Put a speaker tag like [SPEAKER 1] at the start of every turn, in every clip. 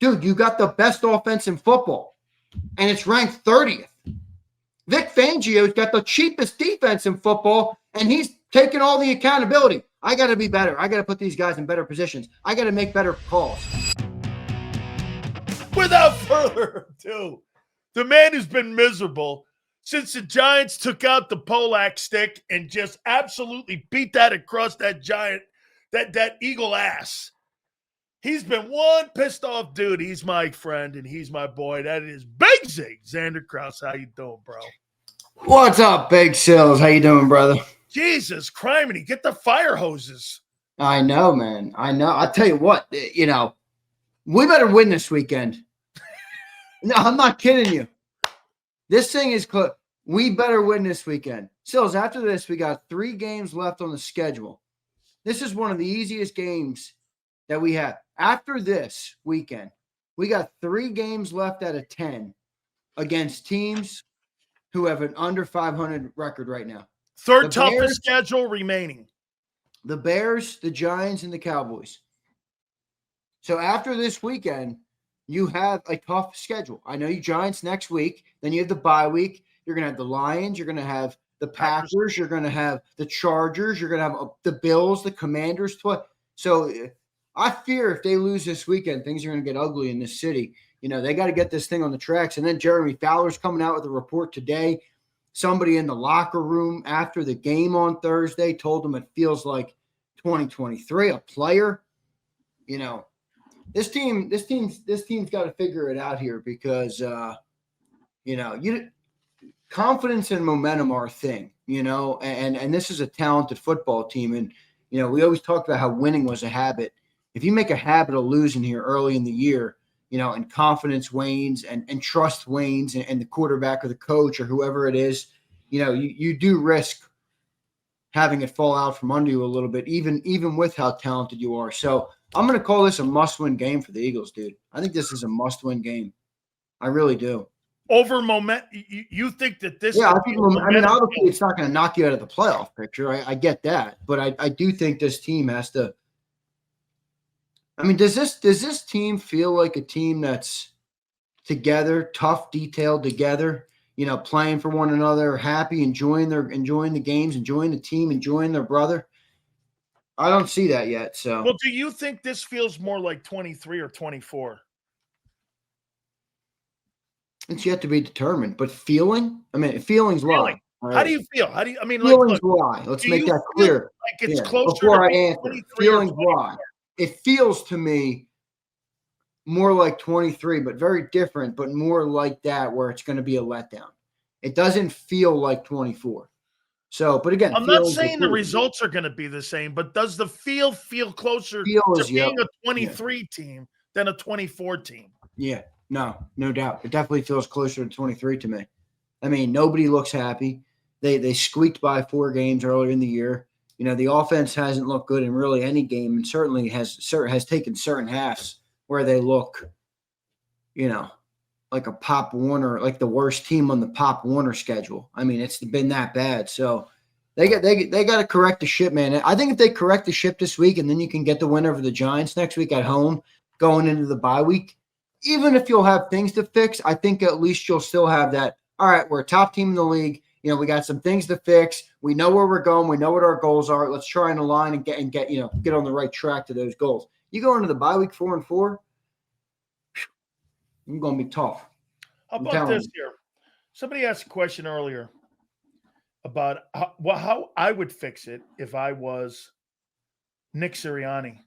[SPEAKER 1] Dude, you got the best offense in football, and it's ranked 30th. Vic Fangio's got the cheapest defense in football, and he's taking all the accountability. I got to be better. I got to put these guys in better positions. I got to make better calls.
[SPEAKER 2] Without further ado, the man who's been miserable since the Giants took out the Polak stick and just absolutely beat that across that giant, that Eagle ass. He's been one pissed off dude. He's my friend and he's my boy. That is Big Z, Zander Krause. How you doing, bro?
[SPEAKER 1] What's up, Big Sills? How you doing, brother?
[SPEAKER 2] Jesus, criminy, get the fire hoses.
[SPEAKER 1] I know, man. I know. I'll tell you what, we better win this weekend. No, I'm not kidding you. This thing is close. We better win this weekend. Sills, after this, we got 3 games left on the schedule. This is one of the easiest games that we have. After this weekend, we got 3 games left out of 10 against teams who have an under 500 record right now.
[SPEAKER 2] Third toughest schedule remaining.
[SPEAKER 1] The Bears, the Giants, and the Cowboys. So after this weekend, you have a tough schedule. I know you Giants next week. Then you have the bye week. You're going to have the Lions. You're going to have the Packers. You're going to have the Chargers. You're going to have the Bills, the Commanders. So I fear if they lose this weekend, things are going to get ugly in this city. They got to get this thing on the tracks. And then Jeremy Fowler's coming out with a report today. Somebody in the locker room after the game on Thursday told them it feels like 2023. A player, this team's got to figure it out here because, confidence and momentum are a thing, and this is a talented football team. And, we always talked about how winning was a habit. If you make a habit of losing here early in the year, and confidence wanes and trust wanes and the quarterback or the coach or whoever it is, you do risk having it fall out from under you a little bit, even with how talented you are. So I'm going to call this a must-win game for the Eagles, dude. I think this is a must-win game. I really do.
[SPEAKER 2] Over momentum, you think that this?
[SPEAKER 1] Yeah, I think. Obviously, it's not going to knock you out of the playoff picture. I get that, but I do think this team has to. Does this team feel like a team that's together, tough, detailed, together? Playing for one another, happy, enjoying the games, enjoying the team, enjoying their brother. I don't see that yet. So,
[SPEAKER 2] well, do you think this feels more like 23 or 24?
[SPEAKER 1] It's yet to be determined. But feelings lie.
[SPEAKER 2] Right? How do you feel?
[SPEAKER 1] Feelings lie. Let's make that clear.
[SPEAKER 2] Like it's closer
[SPEAKER 1] before
[SPEAKER 2] to
[SPEAKER 1] I answer. Feelings lie. It feels to me more like 23, but very different, but more like that where it's going to be a letdown. It doesn't feel like 24. So, but again,
[SPEAKER 2] I'm not saying the results are going to be the same, but does the feel closer to being a 23 team than a 24 team? Yeah,
[SPEAKER 1] no doubt. It definitely feels closer to 23 to me. Nobody looks happy. They squeaked by 4 games earlier in the year. The offense hasn't looked good in really any game, and certainly has taken certain halves where they look, like a Pop Warner, like the worst team on the Pop Warner schedule. It's been that bad. So they got to correct the ship, man. I think if they correct the ship this week, and then you can get the win over the Giants next week at home, going into the bye week, even if you'll have things to fix, I think at least you'll still have that. All right, we're a top team in the league. We got some things to fix. We know where we're going. We know what our goals are. Let's try and align and get on the right track to those goals. You go into the bye week 4-4, you're going to be tough.
[SPEAKER 2] How about this here? Somebody asked a question earlier about how I would fix it if I was Nick Sirianni.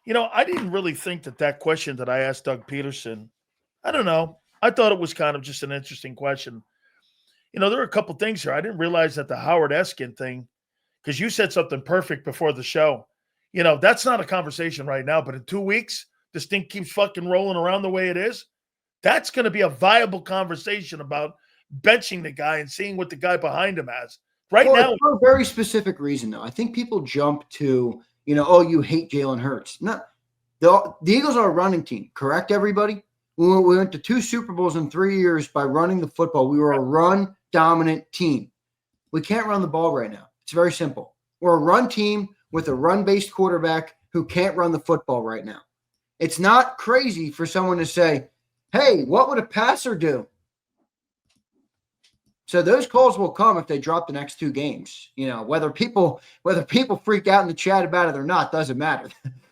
[SPEAKER 2] I didn't really think that question that I asked Doug Peterson, I don't know. I thought it was kind of just an interesting question. There are a couple things here. I didn't realize that the Howard Eskin thing, because you said something perfect before the show. That's not a conversation right now, but in 2 weeks, this thing keeps fucking rolling around the way it is. That's going to be a viable conversation about benching the guy and seeing what the guy behind him has. Now,
[SPEAKER 1] for a very specific reason, though. I think people jump to, you hate Jalen Hurts. No, the Eagles are a running team, correct, everybody? We went to 2 Super Bowls in 3 years by running the football. We were a run-dominant team. We can't run the ball right now. It's very simple. We're a run team with a run-based quarterback who can't run the football right now. It's not crazy for someone to say, hey, what would a passer do? So those calls will come if they drop the next 2 games. Whether people freak out in the chat about it or not, doesn't matter.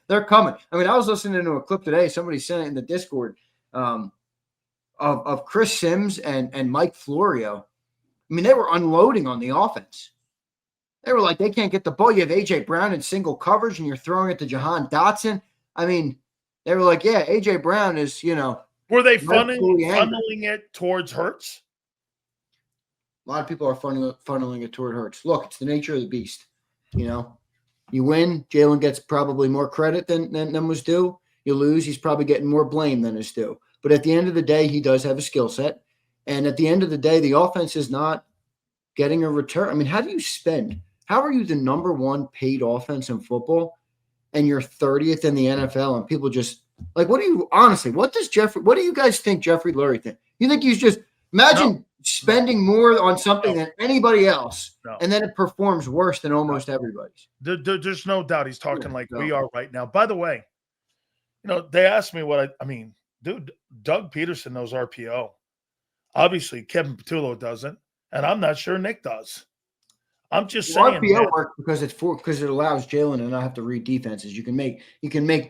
[SPEAKER 1] They're coming. I mean, I was listening to a clip today. Somebody sent it in the Discord of Chris Sims and Mike Florio. I mean, they were unloading on the offense. They were like, they can't get the ball. You have A.J. Brown in single coverage, and you're throwing it to Jahan Dotson. I mean, they were like, yeah, A.J. Brown is,
[SPEAKER 2] Were they funneling it towards Hurts?
[SPEAKER 1] A lot of people are funneling it toward Hurts. Look, it's the nature of the beast. You win, Jalen gets probably more credit than was due. You lose, he's probably getting more blame than is due. But at the end of the day, he does have a skill set. And at the end of the day, the offense is not getting a return. I mean, how are you the number 1 paid offense in football and you're 30th in the NFL and people just like, what do you guys think Jeffrey Lurie think? You think he's just spending more on something than anybody else, and then it performs worse than almost everybody's?
[SPEAKER 2] There's no doubt he's talking we are right now. By the way, they asked me what I mean, dude, Doug Peterson knows RPO. Obviously, Kevin Patullo doesn't, and I'm not sure Nick does. I'm just saying
[SPEAKER 1] RPO works because it allows Jalen to not have to read defenses. You can make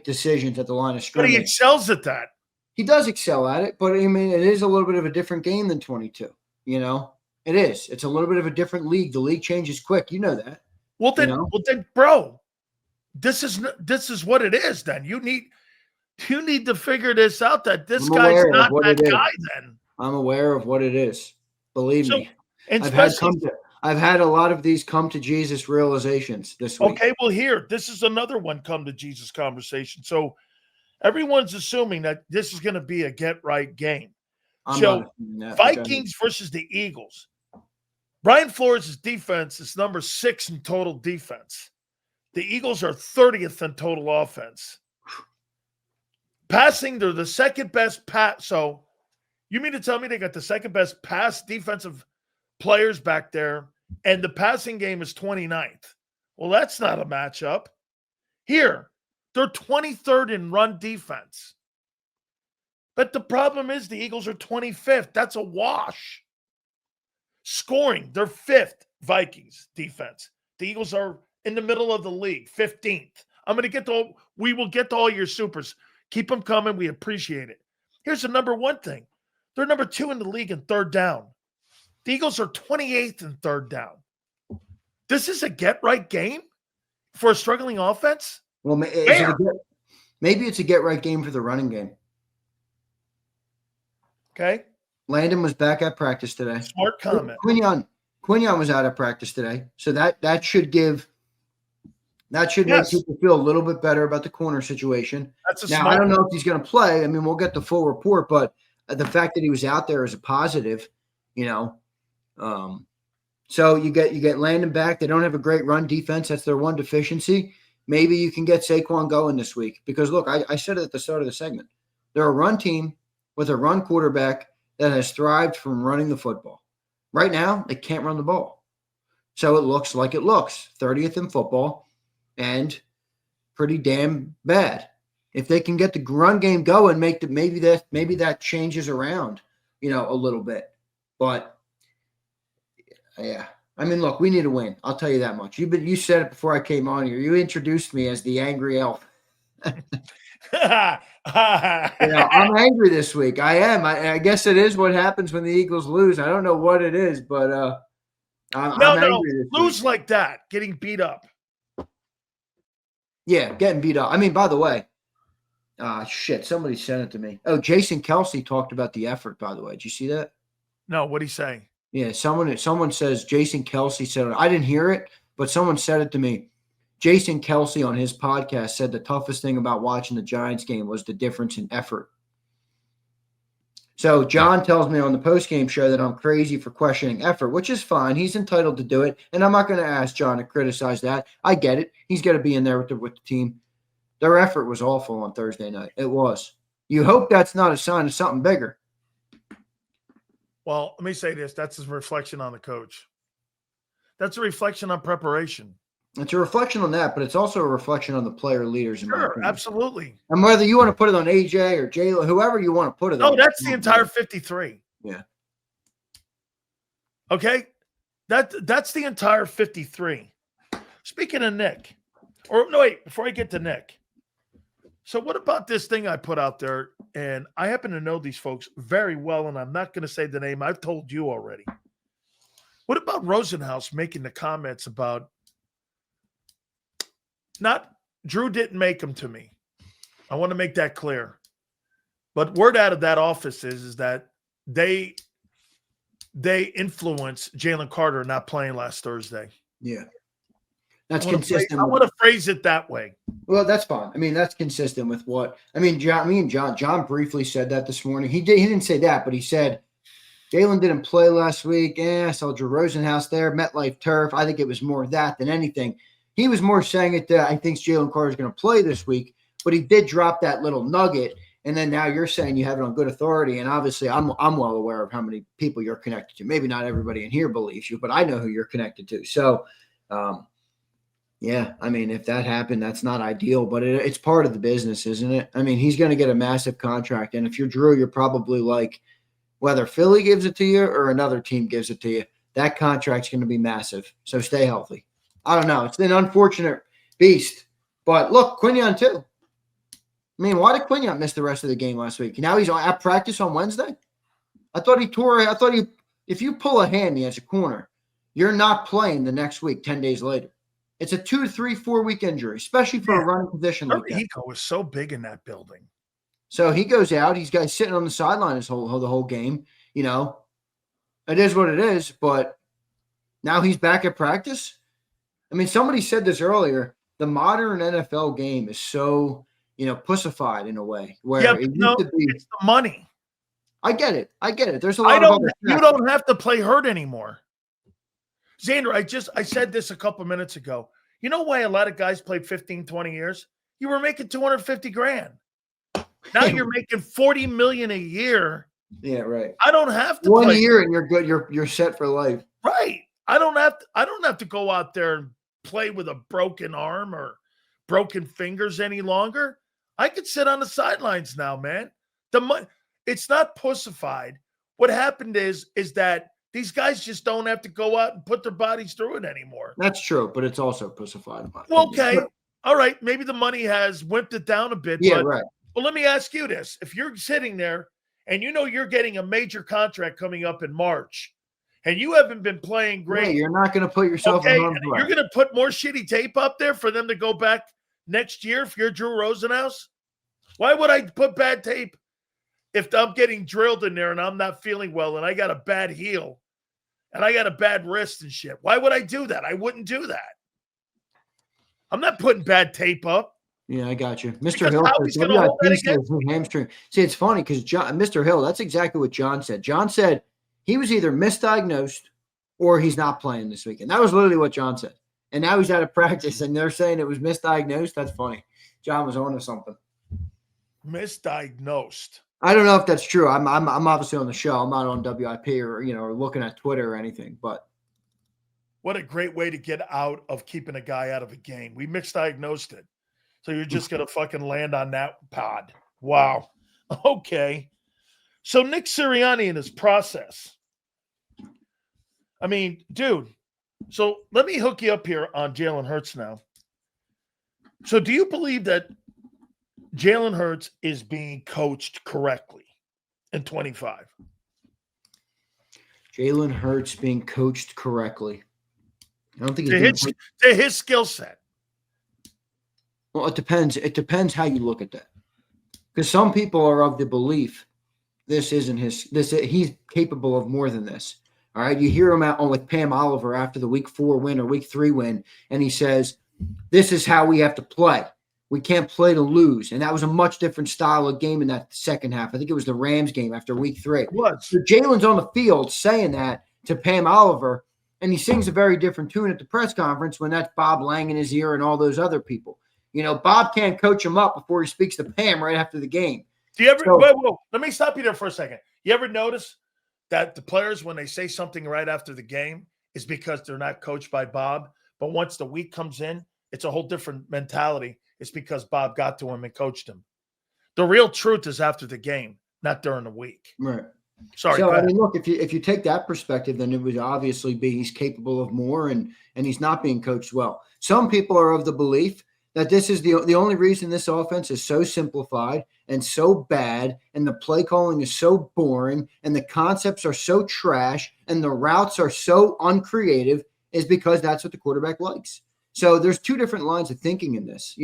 [SPEAKER 1] decisions at the line of scrimmage.
[SPEAKER 2] But he excels at that.
[SPEAKER 1] He does excel at it, but I mean, it is a little bit of a different game than 22. It is. It's a little bit of a different league. The league changes quick. You know that.
[SPEAKER 2] Well then, bro, this is what it is. Then you need to figure this out. That this guy's not that guy. Then
[SPEAKER 1] I'm aware of what it is. Believe me.
[SPEAKER 2] And
[SPEAKER 1] I've had a lot of these come to Jesus realizations this week.
[SPEAKER 2] Okay, well, this is another one come to Jesus conversation. So everyone's assuming that this is going to be a get-right game. Vikings versus the Eagles. Brian Flores' defense is number 6 in total defense. The Eagles are 30th in total offense. Passing, they're the second best pass. So you mean to tell me they got the second best pass defensive players back there, and the passing game is 29th? Well, that's not a matchup. Here, they're 23rd in run defense. But the problem is the Eagles are 25th. That's a wash. Scoring, they're 5th, Vikings defense. The Eagles are in the middle of the league, 15th. We will get to all your supers. Keep them coming. We appreciate it. Here's the number 1 thing. They're number 2 in the league in third down. The Eagles are 28th in third down. This is a get-right game for a struggling offense?
[SPEAKER 1] Well, maybe it's a get-right game for the running game.
[SPEAKER 2] Okay.
[SPEAKER 1] Landon was back at practice today.
[SPEAKER 2] Smart comment.
[SPEAKER 1] Quinion was out at practice today. So that should make people feel a little bit better about the corner situation. I don't know if he's going to play. I mean, we'll get the full report, but the fact that he was out there is a positive, So you get Landon back. They don't have a great run defense. That's their one deficiency. Maybe you can get Saquon going this week because, look, I said it at the start of the segment. They're a run team with a run quarterback that has thrived from running the football. Right now, they can't run the ball. So it looks like it looks. 30th in football and pretty damn bad. If they can get the run game going, maybe that changes around, a little bit. But yeah, I mean, look, we need a win. I'll tell you that much. You said it before I came on here. You introduced me as the angry elf. I'm angry this week. I am. I guess it is what happens when the Eagles lose. I don't know what it is, but I'm angry this
[SPEAKER 2] lose
[SPEAKER 1] week.
[SPEAKER 2] Like that, getting beat up.
[SPEAKER 1] Yeah, getting beat up. I mean, by the way, somebody sent it to me. Oh, Jason Kelsey talked about the effort, by the way. Did you see that?
[SPEAKER 2] No, what'd he say?
[SPEAKER 1] Yeah, someone says Jason Kelsey said it. I didn't hear it, but someone said it to me. Jason Kelsey on his podcast said the toughest thing about watching the Giants game was the difference in effort. So John tells me on the postgame show that I'm crazy for questioning effort, which is fine. He's entitled to do it, and I'm not going to ask John to criticize that. I get it. He's got to be in there with the team. Their effort was awful on Thursday night. It was. You hope that's not a sign of something bigger.
[SPEAKER 2] Well, let me say this. That's a reflection on the coach. That's a reflection on preparation.
[SPEAKER 1] It's a reflection on that, but it's also a reflection on the player leaders, in my
[SPEAKER 2] Sure,
[SPEAKER 1] opinion.
[SPEAKER 2] absolutely.
[SPEAKER 1] And whether you want to put it on AJ or Jalen, whoever you want to put it on.
[SPEAKER 2] No, that's the entire 53.
[SPEAKER 1] Yeah.
[SPEAKER 2] Okay? That's the entire 53. Speaking of Nick, or no, wait, before I get to Nick. So what about this thing I put out there? And I happen to know these folks very well, and I'm not going to say the name. I've told you already. What about Rosenhaus making the comments about Drew didn't make them to me. I want to make that clear. But word out of that office is that they influenced Jalen Carter not playing last Thursday.
[SPEAKER 1] Yeah. That's consistent.
[SPEAKER 2] I want to phrase it that way.
[SPEAKER 1] Well, that's fine. I mean, that's consistent with what – I mean, John briefly said that this morning. He didn't say that, but he said Jalen didn't play last week. I saw Drew Rosenhaus there, MetLife turf. I think it was more that than anything. He was more saying it that I think Jalen Carter is going to play this week, but he did drop that little nugget. And then now you're saying you have it on good authority, and obviously I'm well aware of how many people you're connected to. Maybe not everybody in here believes you, but I know who you're connected to. So, yeah, I mean, if that happened, that's not ideal, but it's part of the business, isn't it? I mean, he's going to get a massive contract, and if you're Drew, you're probably like, whether Philly gives it to you or another team gives it to you, that contract's going to be massive. So stay healthy. I don't know. It's an unfortunate beast, but look, Quinion too. I mean, why did Quinion miss the rest of the game last week? Now he's at practice on Wednesday? If you pull a hammy as a corner, you're not playing the next week, 10 days later. It's a 2 to 3, 4 week injury, especially for a running position like that.
[SPEAKER 2] Ego is so big in that building.
[SPEAKER 1] So he goes out. He's got sitting on the sideline the whole game. You know, it is what it is, but now he's back at practice. I mean, somebody said this earlier. The modern NFL game is so – pussified in a way where it used to be.
[SPEAKER 2] It's the money.
[SPEAKER 1] I get it. There's a lot of other
[SPEAKER 2] you don't have to play hurt anymore. Zander, I said this a couple minutes ago. You know why a lot of guys played 15, 20 years? You were making $250,000. Now you're making $40 million a year.
[SPEAKER 1] Yeah, right.
[SPEAKER 2] I don't have to
[SPEAKER 1] one year and you're good. You're set for life.
[SPEAKER 2] Right. I don't have to go out there and play with a broken arm or broken fingers any longer. I could sit on the sidelines now, man. It's not pussified. What happened is that these guys just don't have to go out and put their bodies through it anymore.
[SPEAKER 1] That's true, but it's also pussified.
[SPEAKER 2] Well, okay. All right. Maybe the money has wimped it down a bit.
[SPEAKER 1] Yeah, right.
[SPEAKER 2] Well, let me ask you this. If you're sitting there and you're getting a major contract coming up in March and you haven't been playing great.
[SPEAKER 1] Yeah, you're not going to put yourself in harm's way.
[SPEAKER 2] You're going to put more shitty tape up there for them to go back next year if you're Drew Rosenhaus? Why would I put bad tape if I'm getting drilled in there and I'm not feeling well and I got a bad heel and I got a bad wrist and shit? Why would I do that? I wouldn't do that. I'm not putting bad tape up.
[SPEAKER 1] Yeah, I got you. Mr. Hill says hamstring. See, it's funny because Mr. Hill, that's exactly what John said. John said he was either misdiagnosed or he's not playing this weekend. That was literally what John said. And now he's out of practice and they're saying it was misdiagnosed. That's funny. John was on to something.
[SPEAKER 2] Misdiagnosed.
[SPEAKER 1] I don't know if that's true. I'm obviously on the show. I'm not on WIP or looking at Twitter or anything. But
[SPEAKER 2] what a great way to get out of keeping a guy out of a game. We misdiagnosed it, so you're just gonna fucking land on that pod. Wow. Okay. So Nick Sirianni and his process. I mean, dude. So let me hook you up here on Jalen Hurts now. So do you believe that Jalen Hurts is being coached correctly in 25?
[SPEAKER 1] Jalen Hurts being coached correctly. I don't think
[SPEAKER 2] to his skill set.
[SPEAKER 1] Well, it depends. It depends how you look at that. Because some people are of the belief he's capable of more than this. All right. You hear him out with Pam Oliver after the week 4 win or week 3 win, and he says, this is how we have to play. We can't play to lose. And that was a much different style of game in that second half. I think it was the Rams game after week 3.
[SPEAKER 2] It was.
[SPEAKER 1] So Jalen's on the field saying that to Pam Oliver, and he sings a very different tune at the press conference when that's Bob Lang in his ear and all those other people. Bob can't coach him up before he speaks to Pam right after the game.
[SPEAKER 2] Do you ever whoa, let me stop you there for a second. You ever notice that the players, when they say something right after the game, is because they're not coached by Bob, But once the week comes in, it's a whole different mentality. It's because Bob got to him and coached him. The real truth is after the game, not during the week.
[SPEAKER 1] Right.
[SPEAKER 2] Sorry.
[SPEAKER 1] So, I mean, look, if you take that perspective, then it would obviously be he's capable of more and he's not being coached well. Some people are of the belief that this is the only reason this offense is so simplified and so bad, and the play calling is so boring, and the concepts are so trash, and the routes are so uncreative is because that's what the quarterback likes. So there's two different lines of thinking in this.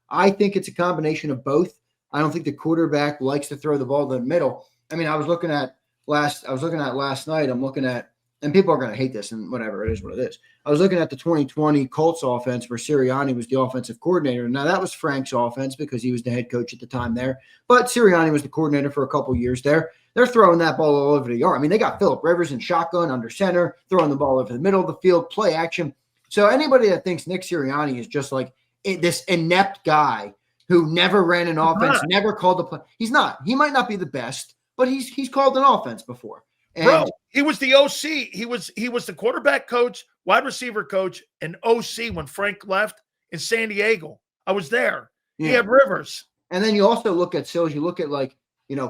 [SPEAKER 1] I think it's a combination of both. I don't think the quarterback likes to throw the ball to the middle. I mean, I was looking at last night. I'm looking at, and people are going to hate this, and whatever, it is what it is. I was looking at the 2020 Colts offense where Sirianni was the offensive coordinator. Now, that was Frank's offense because he was the head coach at the time there. But Sirianni was the coordinator for a couple years there. They're throwing that ball all over the yard. I mean, they got Phillip Rivers in shotgun under center, throwing the ball over the middle of the field, play action. So anybody that thinks Nick Sirianni is just like this inept guy who never ran an offense, never called the play, he's not. He might not be the best, but he's called an offense before. And
[SPEAKER 2] bro, he was the OC. He was the quarterback coach, wide receiver coach, and OC when Frank left in San Diego. I was there. Yeah. He had Rivers.
[SPEAKER 1] And then you also look at Sills. You look at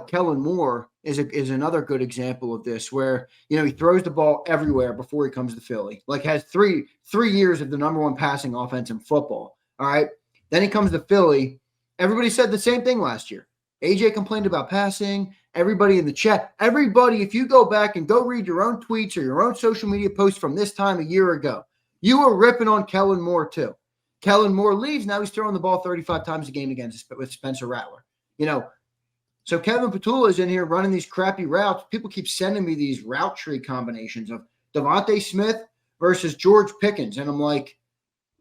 [SPEAKER 1] Kellen Moore is another good example of this, where he throws the ball everywhere before he comes to Philly. Like has three years of the number one passing offense in football. All right, then he comes to Philly. Everybody said the same thing last year. AJ complained about passing. Everybody in the chat, if you go back and go read your own tweets or your own social media posts from this time a year ago, you were ripping on Kellen Moore too. Kellen Moore leaves. Now he's throwing the ball 35 times a game with Spencer Rattler. So Kevin Petula is in here running these crappy routes. People keep sending me these route tree combinations of Devontae Smith versus George Pickens. And I'm like,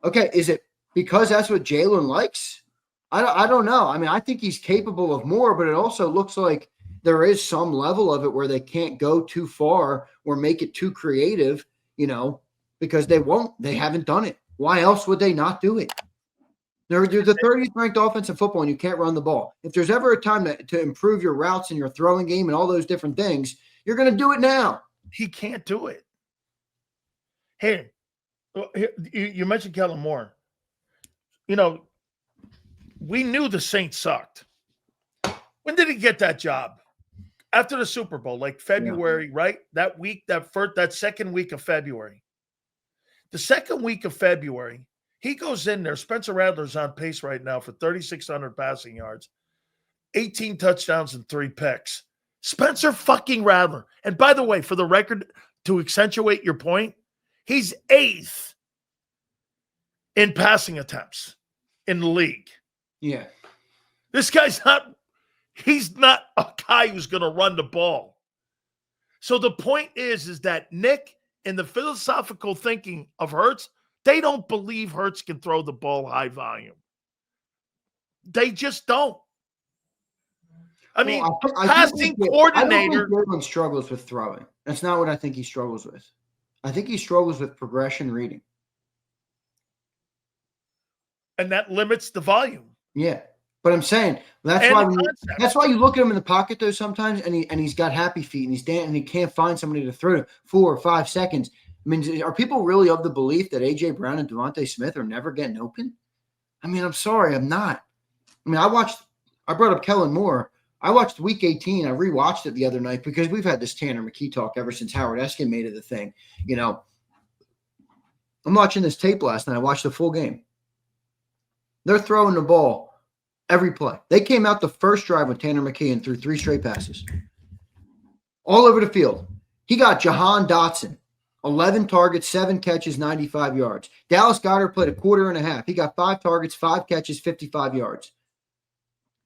[SPEAKER 1] okay, is it because that's what Jalen likes? I don't know. I mean, I think he's capable of more, but it also looks like there is some level of it where they can't go too far or make it too creative, because they haven't done it. Why else would they not do it? They're the 30th ranked offense in football, and you can't run the ball. If there's ever a time to improve your routes and your throwing game and all those different things, you're going to do it now.
[SPEAKER 2] He can't do it. Hey, you mentioned Kellen Moore. We knew the Saints sucked. When did he get that job? After the Super Bowl, like February, right? That week, that second week of February. The second week of February, he goes in there. Spencer Rattler's on pace right now for 3,600 passing yards, 18 touchdowns, and 3 picks. Spencer fucking Rattler. And by the way, for the record, to accentuate your point, he's 8th in passing attempts in the league.
[SPEAKER 1] Yeah.
[SPEAKER 2] This guy's he's not a guy who's going to run the ball. So the point is that Nick, in the philosophical thinking of Hurts, they don't believe Hurts can throw the ball high volume. They just don't. I mean, passing coordinator.
[SPEAKER 1] I don't think Jalen struggles with throwing. That's not what I think he struggles with. I think he struggles with progression reading.
[SPEAKER 2] And that limits the volume.
[SPEAKER 1] Yeah. But I'm saying that's why you look at him in the pocket though sometimes, and he's got happy feet and he's dancing and he can't find somebody to throw to 4 or 5 seconds. I mean, are people really of the belief that AJ Brown and Devontae Smith are never getting open? I mean, I'm sorry, I'm not. I mean, I brought up Kellen Moore. I watched Week 18. I rewatched it the other night because we've had this Tanner McKee talk ever since Howard Eskin made it a thing. I'm watching this tape last night. I watched the full game. They're throwing the ball every play. They came out the first drive with Tanner McKee and threw 3 straight passes. All over the field. He got Jahan Dotson, 11 targets, 7 catches, 95 yards. Dallas Goedert played a quarter and a half. He got 5 targets, 5 catches, 55 yards.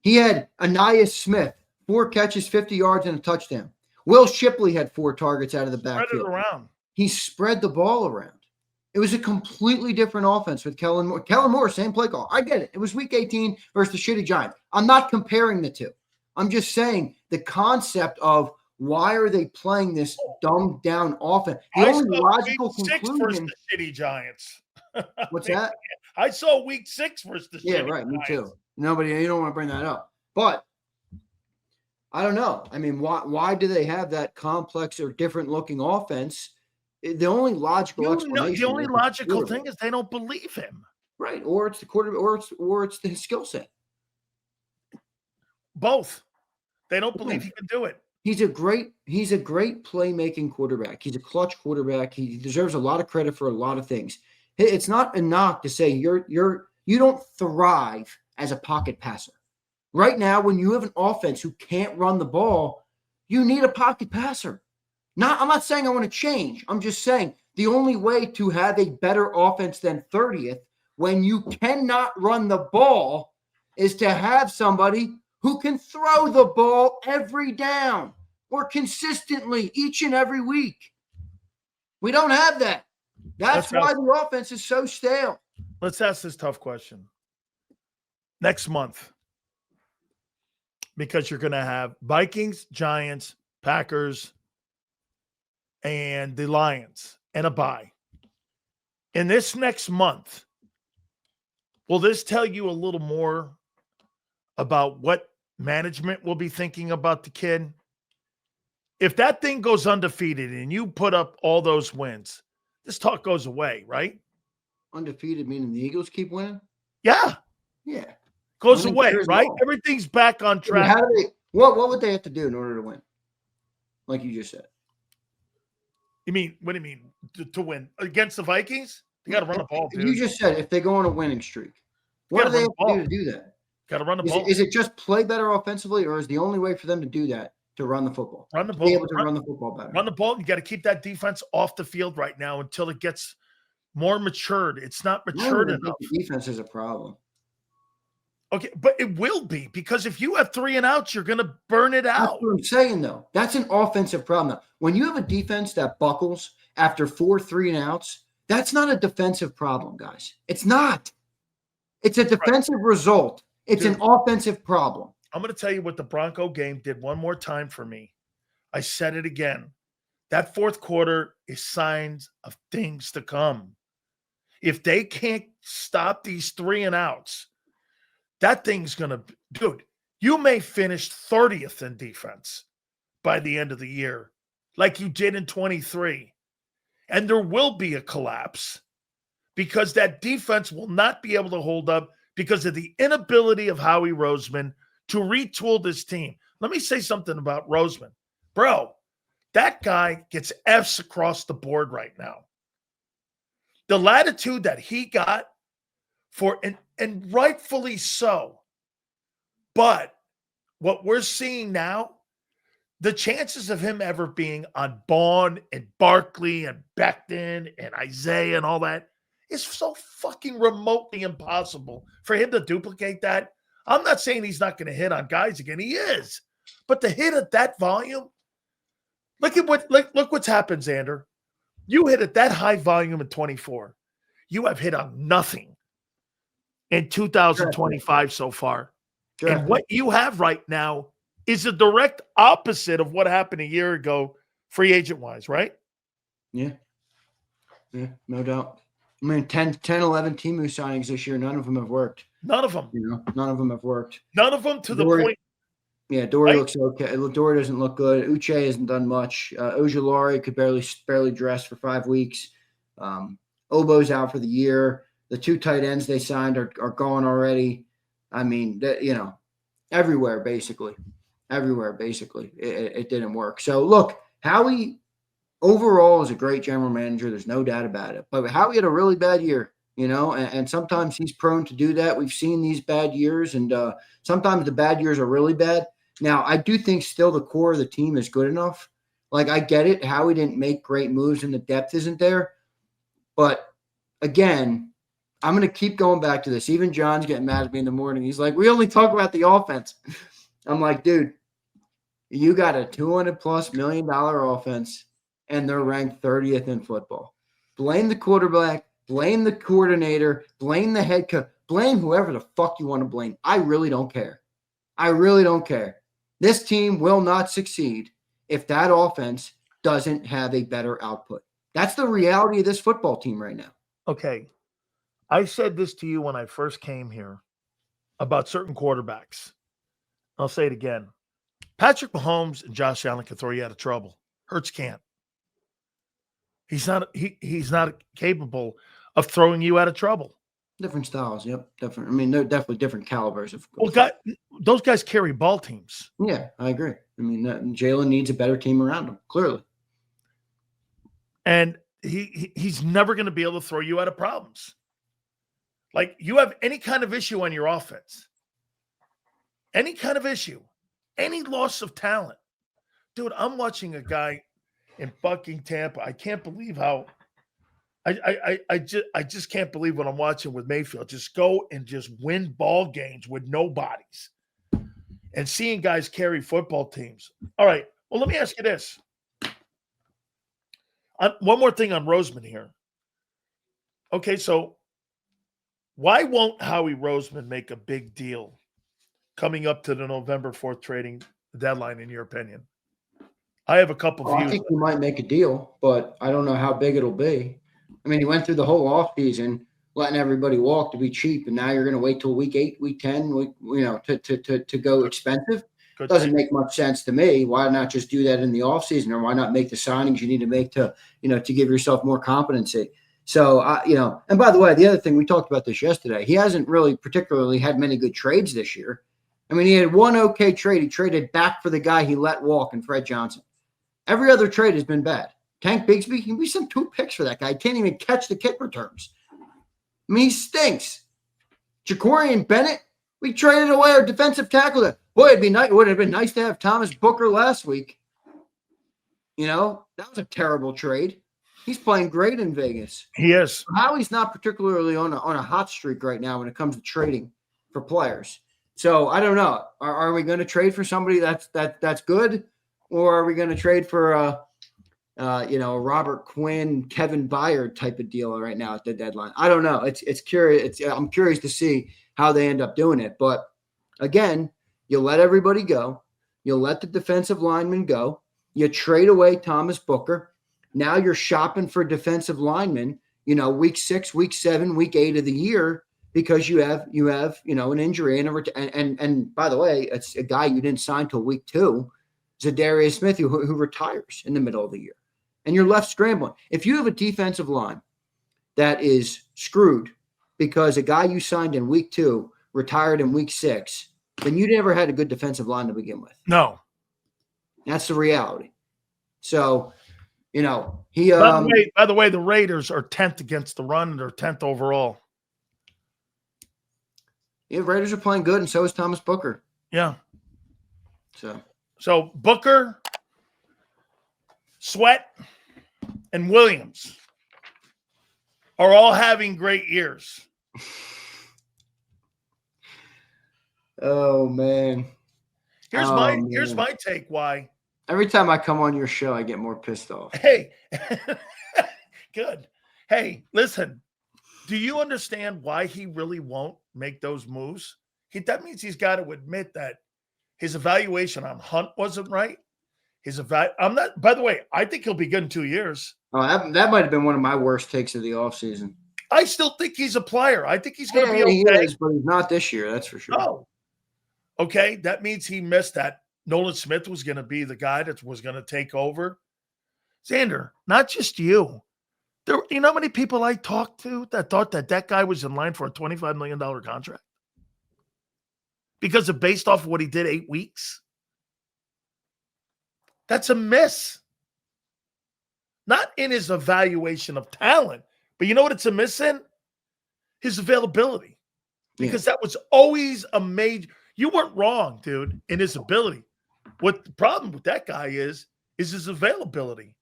[SPEAKER 1] He had Anais Smith, 4 catches, 50 yards, and a touchdown. Will Shipley had 4 targets out of the backfield.
[SPEAKER 2] Spread it around.
[SPEAKER 1] He spread the ball around. It was a completely different offense with Kellen Moore. Kellen Moore, same play call. I get it. It was Week 18 versus the shitty Giants. I'm not comparing the two. I'm just saying the concept of why are they playing this dumbed down offense? The only logical conclusion versus
[SPEAKER 2] the shitty Giants.
[SPEAKER 1] What's that?
[SPEAKER 2] I saw Week 6 versus the shitty
[SPEAKER 1] right.
[SPEAKER 2] Giants.
[SPEAKER 1] Me too. You don't want to bring that up, but I don't know. I mean, why do they have that complex or different looking offense The only logical explanation.
[SPEAKER 2] The only
[SPEAKER 1] is
[SPEAKER 2] logical thing is they don't believe him.
[SPEAKER 1] Right, or it's the quarterback, or it's the skill set.
[SPEAKER 2] Both. They don't believe he can do it.
[SPEAKER 1] He's a great playmaking quarterback. He's a clutch quarterback. He deserves a lot of credit for a lot of things. It's not a knock to say you don't thrive as a pocket passer. Right now, when you have an offense who can't run the ball, you need a pocket passer. I'm not saying I want to change. I'm just saying the only way to have a better offense than 30th when you cannot run the ball is to have somebody who can throw the ball every down or consistently each and every week. We don't have that. That's why the offense is so stale.
[SPEAKER 2] Let's ask this tough question. Next month, because you're going to have Vikings, Giants, Packers, and the Lions, and a bye. In this next month, will this tell you a little more about what management will be thinking about the kid? If that thing goes undefeated and you put up all those wins, this talk goes away, right?
[SPEAKER 1] Undefeated meaning the Eagles keep winning?
[SPEAKER 2] Yeah.
[SPEAKER 1] Yeah.
[SPEAKER 2] Goes away, right? Everything's back on track.
[SPEAKER 1] What would they have to do in order to win? Like you just said.
[SPEAKER 2] What do you mean? To win against the Vikings? They got to run the ball, dude.
[SPEAKER 1] You just said if they go on a winning streak. What do they have to do that?
[SPEAKER 2] Got to run the ball.
[SPEAKER 1] Is it just play better offensively, or is the only way for them to do that to run the football?
[SPEAKER 2] Run the ball.
[SPEAKER 1] Be able to run the football better.
[SPEAKER 2] Run the ball. You got to keep that defense off the field right now until it gets more matured. It's not matured enough.
[SPEAKER 1] The defense is a problem.
[SPEAKER 2] Okay, but it will be, because if you have 3 and outs, you're going to burn it out.
[SPEAKER 1] That's what I'm saying, though. That's an offensive problem. When you have a defense that buckles after 4 3 and outs, that's not a defensive problem, guys. It's not. It's a defensive result. It's an offensive problem.
[SPEAKER 2] I'm going to tell you what the Bronco game did one more time for me. I said it again. That fourth quarter is signs of things to come. If they can't stop these 3 and outs, that thing's going to – dude, you may finish 30th in defense by the end of the year like you did in 23. And there will be a collapse because that defense will not be able to hold up because of the inability of Howie Roseman to retool this team. Let me say something about Roseman. Bro, that guy gets Fs across the board right now. The latitude that he got for and rightfully so. But what we're seeing now, the chances of him ever being on Bond and Barkley and Becton and Isaiah and all that is so fucking remotely impossible for him to duplicate that. I'm not saying he's not going to hit on guys again. He is. But to hit at that volume, look what's happened, Zander. You hit at that high volume in 24. You have hit on nothing in 2025 so far. And what you have right now is a direct opposite of what happened a year ago, free agent-wise, right?
[SPEAKER 1] Yeah. Yeah, no doubt. I mean, 10, 11 Temu signings this year, none of them have worked.
[SPEAKER 2] None of them.
[SPEAKER 1] None of them have worked.
[SPEAKER 2] None of them to the point.
[SPEAKER 1] Yeah, Dory looks okay. Dory doesn't look good. Uche hasn't done much. Ojulari could barely dress for 5 weeks. Obo's out for the year. The 2 tight ends they signed are gone already. I mean, everywhere basically. It didn't work. So look, Howie overall is a great general manager. There's no doubt about it. But Howie had a really bad year, and sometimes he's prone to do that. We've seen these bad years, and sometimes the bad years are really bad. Now, I do think still the core of the team is good enough. Like, I get it. Howie didn't make great moves and the depth isn't there. But again, I'm going to keep going back to this. Even John's getting mad at me in the morning. He's like, we only talk about the offense. I'm like, dude, you got a $200+ million offense, and they're ranked 30th in football. Blame the quarterback, blame the coordinator, blame the head coach, blame whoever the fuck you want to blame. I really don't care. This team will not succeed if that offense doesn't have a better output. That's the reality of this football team right now.
[SPEAKER 2] Okay. I said this to you when I first came here about certain quarterbacks. I'll say it again. Patrick Mahomes and Josh Allen can throw you out of trouble. Hurts can't. He's not capable of throwing you out of trouble.
[SPEAKER 1] Different styles, yep, different. I mean, they're definitely different calibers of.
[SPEAKER 2] Well, those guys carry ball teams.
[SPEAKER 1] Yeah, I agree. I mean, Jalen needs a better team around him, clearly.
[SPEAKER 2] And he's never going to be able to throw you out of problems. Like, you have any kind of issue on your offense, any kind of issue, any loss of talent. Dude, I'm watching a guy in fucking Tampa. I can't believe how I just can't believe what I'm watching with Mayfield. Just go and just win ball games with nobodies and seeing guys carry football teams. All right. Well, let me ask you this. One more thing on Roseman here. Okay, so why won't Howie Roseman make a big deal coming up to the November 4th trading deadline, in your opinion? I have a couple views.
[SPEAKER 1] I think he might make a deal, but I don't know how big it'll be. I mean, he went through the whole offseason letting everybody walk to be cheap, and now you're going to wait till week 8, week 10, to go expensive. Doesn't make much sense to me. Why not just do that in the offseason, or why not make the signings you need to make to give yourself more competency? So, and by the way, the other thing, we talked about this yesterday, he hasn't really particularly had many good trades this year. I mean, he had one okay trade. He traded back for the guy he let walk, and Fred Johnson. Every other trade has been bad. Tank Bigsby, we sent 2 picks for that guy. He can't even catch the kick returns. I mean, he stinks. Jacorian Bennett, we traded away our defensive tackle. Boy, it would have been nice to have Thomas Booker last week. That was a terrible trade. He's playing great in Vegas.
[SPEAKER 2] He is.
[SPEAKER 1] Howie's not particularly on a hot streak right now when it comes to trading for players. So I don't know. Are we going to trade for somebody that's good, or are we going to trade for a Robert Quinn, Kevin Byard type of deal right now at the deadline? I don't know. It's curious. I'm curious to see how they end up doing it. But again, you let everybody go. You let the defensive linemen go. You trade away Thomas Booker. Now you're shopping for defensive linemen, week 6, week 7, week 8 of the year, because you have an injury and by the way, it's a guy you didn't sign till week 2, Zadarius Smith, who retires in the middle of the year, and you're left scrambling. If you have a defensive line that is screwed because a guy you signed in week 2 retired in week 6, then you never had a good defensive line to begin with.
[SPEAKER 2] No,
[SPEAKER 1] that's the reality. So. By
[SPEAKER 2] the way, the Raiders are 10th against the run, and they're 10th overall.
[SPEAKER 1] Yeah, Raiders are playing good, and so is Thomas Booker.
[SPEAKER 2] Yeah.
[SPEAKER 1] So
[SPEAKER 2] Booker, Sweat, and Williams are all having great years.
[SPEAKER 1] Oh man.
[SPEAKER 2] Here's my take why.
[SPEAKER 1] Every time I come on your show, I get more pissed off.
[SPEAKER 2] Hey, good. Hey, listen, do you understand why he really won't make those moves? That means he's got to admit that his evaluation on Hunt wasn't right. By the way, I think he'll be good in 2 years.
[SPEAKER 1] Oh, that might have been one of my worst takes of the offseason.
[SPEAKER 2] I still think he's a player. I think he's going to be okay.
[SPEAKER 1] He is, but he's not this year, that's for sure.
[SPEAKER 2] Oh, okay. That means he missed that. Nolan Smith was going to be the guy that was going to take over. Zander, not just you. You know how many people I talked to that thought that guy was in line for a $25 million contract? Because based off of what he did 8 weeks? That's a miss. Not in his evaluation of talent, but you know what it's a miss in? His availability. Because that was always a major. You weren't wrong, dude, in his ability. What the problem with that guy is his availability.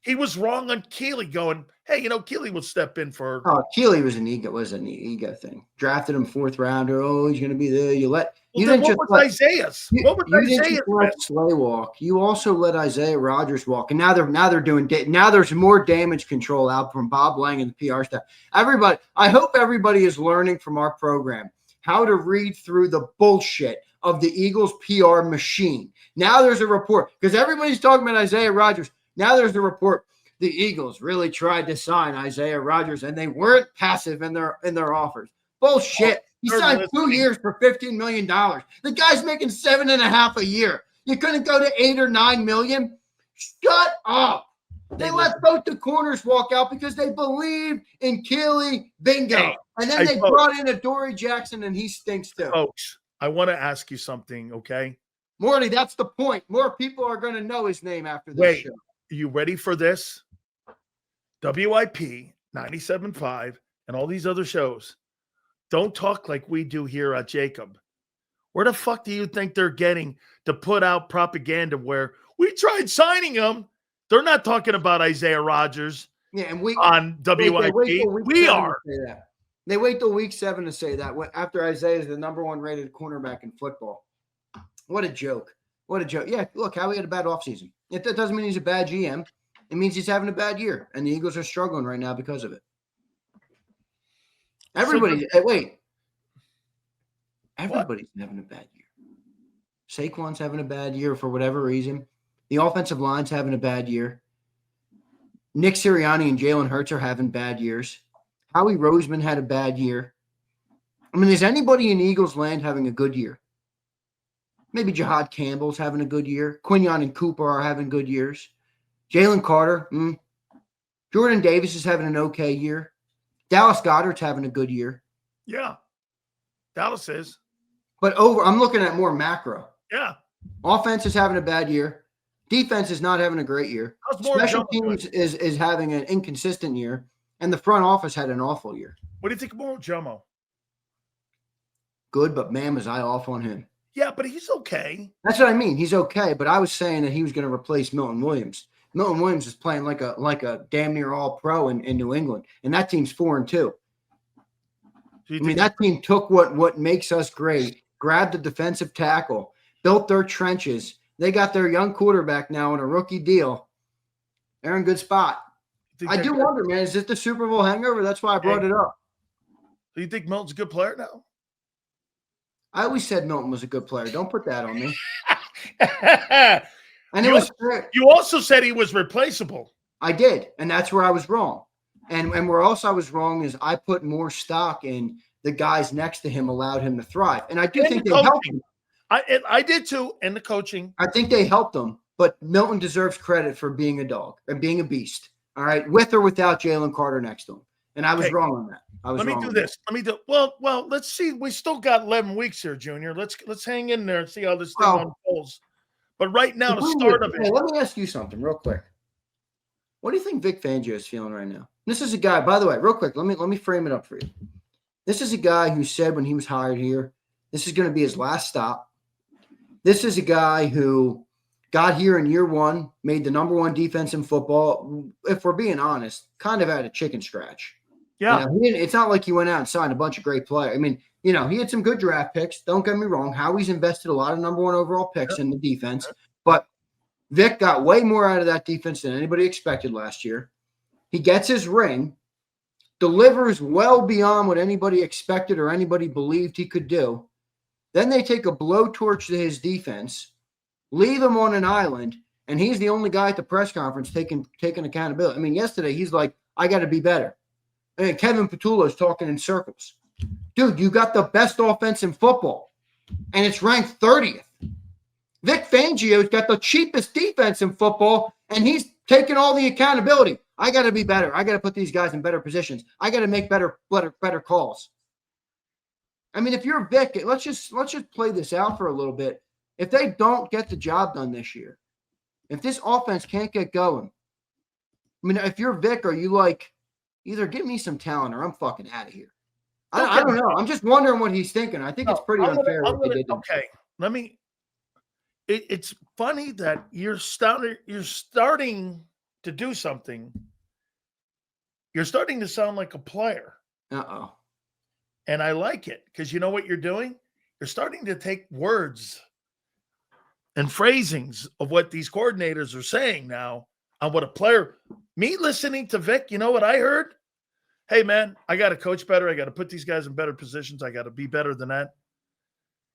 [SPEAKER 2] He was wrong on Keeley going, hey, Keeley will step in for.
[SPEAKER 1] Oh, Keeley was an ego thing. Drafted him 4th rounder. Oh, he's going to be there.
[SPEAKER 2] Isaiah's? What was Isaiah's?
[SPEAKER 1] You didn't let Slay walk. You also let Isaiah Rodgers walk, and now there's more damage control out from Bob Lang and the PR staff. I hope everybody is learning from our program how to read through the bullshit of the Eagles PR machine. Now there's a report, because everybody's talking about Isaiah Rodgers. Now there's a report. The Eagles really tried to sign Isaiah Rodgers, and they weren't passive in their offers. Bullshit. He signed 2 years for $15 million. The guy's making $7.5 a year. You couldn't go to $8 or $9 million? Shut up. They let both the corners walk out because they believe in Keely. Bingo.
[SPEAKER 2] Hey,
[SPEAKER 1] and then they brought in a Dory Jackson, and he stinks too.
[SPEAKER 2] Folks, I want to ask you something, okay?
[SPEAKER 1] Morty, that's the point. More people are going to know his name after this show.
[SPEAKER 2] Are you ready for this? WIP 97.5 and all these other shows don't talk like we do here at JAKIB. Where the fuck do you think they're getting to put out propaganda where we tried signing them? They're not talking about Isaiah Rodgers
[SPEAKER 1] and
[SPEAKER 2] on WIP. We are.
[SPEAKER 1] They wait till week 7 to say that after Isaiah is the number 1 rated cornerback in football. What a joke. What a joke. Yeah, look, Howie had a bad offseason. That doesn't mean he's a bad GM. It means he's having a bad year, and the Eagles are struggling right now because of it. Everybody's having a bad year. Saquon's having a bad year for whatever reason. The offensive line's having a bad year. Nick Sirianni and Jalen Hurts are having bad years. Howie Roseman had a bad year. I mean, is anybody in Eagles land having a good year? Maybe Jahad Campbell's having a good year. Quinyon and Cooper are having good years. Jalen Carter, Jordan Davis is having an okay year. Dallas Goedert's having a good year.
[SPEAKER 2] Yeah, Dallas is.
[SPEAKER 1] But I'm looking at more macro.
[SPEAKER 2] Yeah.
[SPEAKER 1] Offense is having a bad year. Defense is not having a great year. Special teams is having an inconsistent year. And the front office had an awful year.
[SPEAKER 2] What do you think about Jomo?
[SPEAKER 1] Good, but man, was I off on him.
[SPEAKER 2] Yeah, but he's okay.
[SPEAKER 1] That's what I mean. He's okay, but I was saying that he was going to replace Milton Williams. Milton Williams is playing like a damn near all-pro in New England, and that team's 4-2. I mean, that team took what makes us great, grabbed the defensive tackle, built their trenches. They got their young quarterback now on a rookie deal. They're in a good spot. I do wonder, man, is this the Super Bowl hangover? That's why I brought it up.
[SPEAKER 2] Do you think Milton's a good player now?
[SPEAKER 1] I always said Milton was a good player. Don't put that on me.
[SPEAKER 2] And you also said he was replaceable.
[SPEAKER 1] I did, and that's where I was wrong. And where else I was wrong is I put more stock in the guys next to him allowed him to thrive. And I do think they helped him.
[SPEAKER 2] I did too, and the coaching.
[SPEAKER 1] I think they helped him, but Milton deserves credit for being a dog and being a beast. All right, with or without Jalen Carter next to him. And I was wrong on that.
[SPEAKER 2] Let me do this. Well, let's see. We still got 11 weeks here, Junior. Let's hang in there and see how this thing unfolds. But right now, the start of it.
[SPEAKER 1] Let me ask you something real quick. What do you think Vic Fangio is feeling right now? This is a guy, by the way, real quick, let me frame it up for you. This is a guy who said when he was hired here, this is going to be his last stop. This is a guy who got here in year 1, made the number 1 defense in football. If we're being honest, kind of had a chicken scratch.
[SPEAKER 2] Yeah.
[SPEAKER 1] It's not like he went out and signed a bunch of great players. I mean, he had some good draft picks. Don't get me wrong. Howie's invested a lot of number 1 overall picks in the defense. But Vic got way more out of that defense than anybody expected last year. He gets his ring, delivers well beyond what anybody expected or anybody believed he could do. Then they take a blowtorch to his defense, leave him on an island, and he's the only guy at the press conference taking accountability. I mean, yesterday he's like, I got to be better. And Kevin Petullo's talking in circles. Dude, you got the best offense in football, and it's ranked 30th. Vic Fangio's got the cheapest defense in football, and he's taking all the accountability. I got to be better. I got to put these guys in better positions. I got to make better calls. I mean, if you're Vic, let's just play this out for a little bit. If they don't get the job done this year, if this offense can't get going, I mean, if you're Vic, are you like, either give me some talent or I'm fucking out of here? I don't know. I'm just wondering what he's thinking. I think it's pretty unfair what they did.
[SPEAKER 2] Okay, it's funny that you're starting to do something. You're starting to sound like a player.
[SPEAKER 1] Uh-oh.
[SPEAKER 2] And I like it because you know what you're doing? You're starting to take words and phrasings of what these coordinators are saying now on what a player. Me listening to Vic, you know what I heard? Hey, man, I got to coach better. I got to put these guys in better positions. I got to be better than that.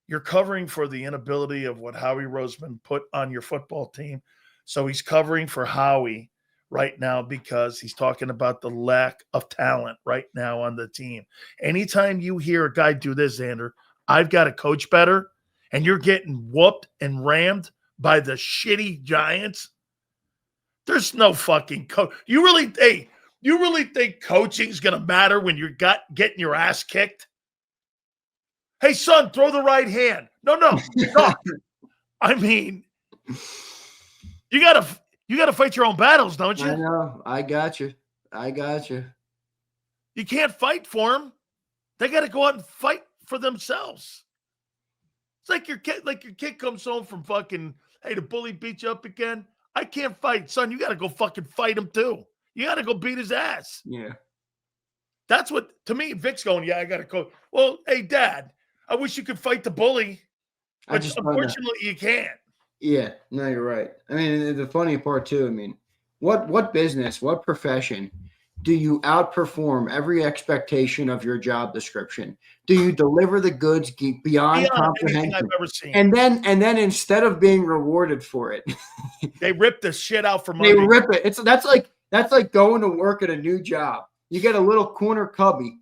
[SPEAKER 2] You're covering for the inability of what Howie Roseman put on your football team. So he's covering for Howie right now because he's talking about the lack of talent right now on the team. Anytime you hear a guy do this, Zander, I've got to coach better, and you're getting whooped and rammed by the shitty Giants, There's no fucking coach. You really think coaching's gonna matter when you're getting your ass kicked? Hey, son, throw the right hand. No. I mean, you gotta fight your own battles, don't you?
[SPEAKER 1] I know. I got you.
[SPEAKER 2] You can't fight for them. They got to go out and fight for themselves. It's like your kid comes home from fucking, hey, the bully beat you up again. I can't fight, son. You got to go fucking fight him too. You got to go beat his ass.
[SPEAKER 1] Yeah.
[SPEAKER 2] That's what, to me, Vic's going, yeah, I got to go. Well, hey, Dad, I wish you could fight the bully, but unfortunately you can't.
[SPEAKER 1] Yeah, no, you're right. I mean, the funny part too, I mean, what business, what profession do you outperform every expectation of your job description? Do you deliver the goods beyond comprehension?
[SPEAKER 2] I've ever seen.
[SPEAKER 1] And then instead of being rewarded for it,
[SPEAKER 2] they rip the shit out from under.
[SPEAKER 1] They rip it. That's like going to work at a new job. You get a little corner cubby,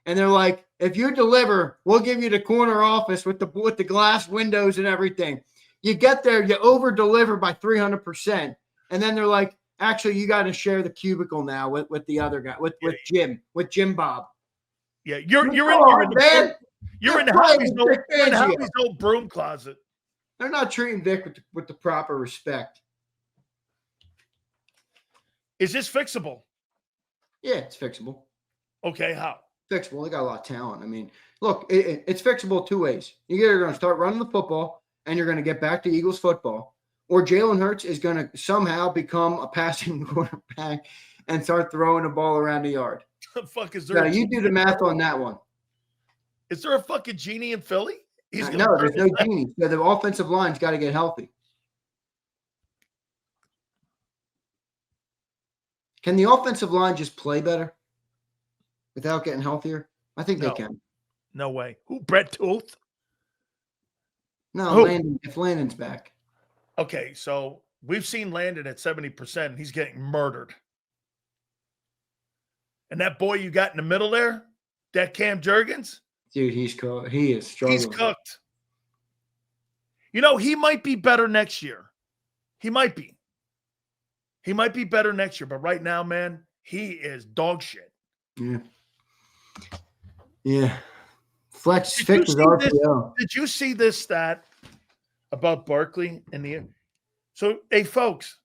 [SPEAKER 1] and they're like, if you deliver, we'll give you the corner office with the glass windows and everything. You get there, you over deliver by 300%, and then they're like, actually, you got to share the cubicle now with the other guy, with Jim Bob.
[SPEAKER 2] Yeah, you're in Howie's old broom closet.
[SPEAKER 1] They're not treating Vic with the proper respect.
[SPEAKER 2] Is this fixable?
[SPEAKER 1] Yeah, it's fixable.
[SPEAKER 2] Okay, how?
[SPEAKER 1] Fixable. They got a lot of talent. I mean, look, it's fixable two ways. You're either going to start running the football, and you're going to get back to Eagles football, or Jalen Hurts is going to somehow become a passing quarterback and start throwing the ball around the yard.
[SPEAKER 2] The fuck is there?
[SPEAKER 1] Now, you do the math on that one.
[SPEAKER 2] Is there a fucking genie in Philly?
[SPEAKER 1] No, there's no genie. So the offensive line's got to get healthy. Can the offensive line just play better without getting healthier? I think they can.
[SPEAKER 2] No way. Who, Brett Tooth?
[SPEAKER 1] No, if Landon's back.
[SPEAKER 2] Okay, so we've seen Landon at 70%, and he's getting murdered. And that boy you got in the middle there, that Cam Jurgens?
[SPEAKER 1] Dude, he's cooked. He is struggling.
[SPEAKER 2] He's cooked. You know, he might be better next year. He might be. He might be better next year, but right now, man, he is dog shit.
[SPEAKER 1] Yeah. Yeah. Flex fixes RPO.
[SPEAKER 2] Did you see this stat about Barkley in the end? So, hey, folks,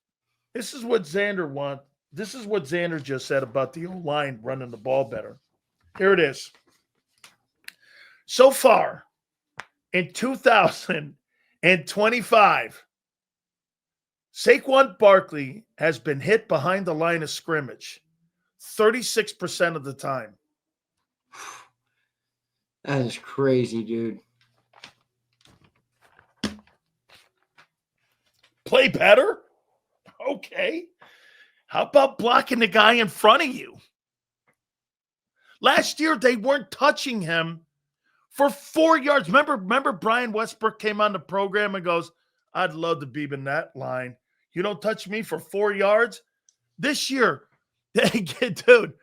[SPEAKER 2] this is what Zander wants. This is what Zander just said about the O-line running the ball better. Here it is. So far, in 2025, Saquon Barkley has been hit behind the line of scrimmage 36% of the time.
[SPEAKER 1] That is crazy, dude.
[SPEAKER 2] Play better? Okay. How about blocking the guy in front of you? Last year, they weren't touching him for 4 yards. Remember Brian Westbrook came on the program and goes, I'd love to be in that line. You don't touch me for 4 yards? This year, dude,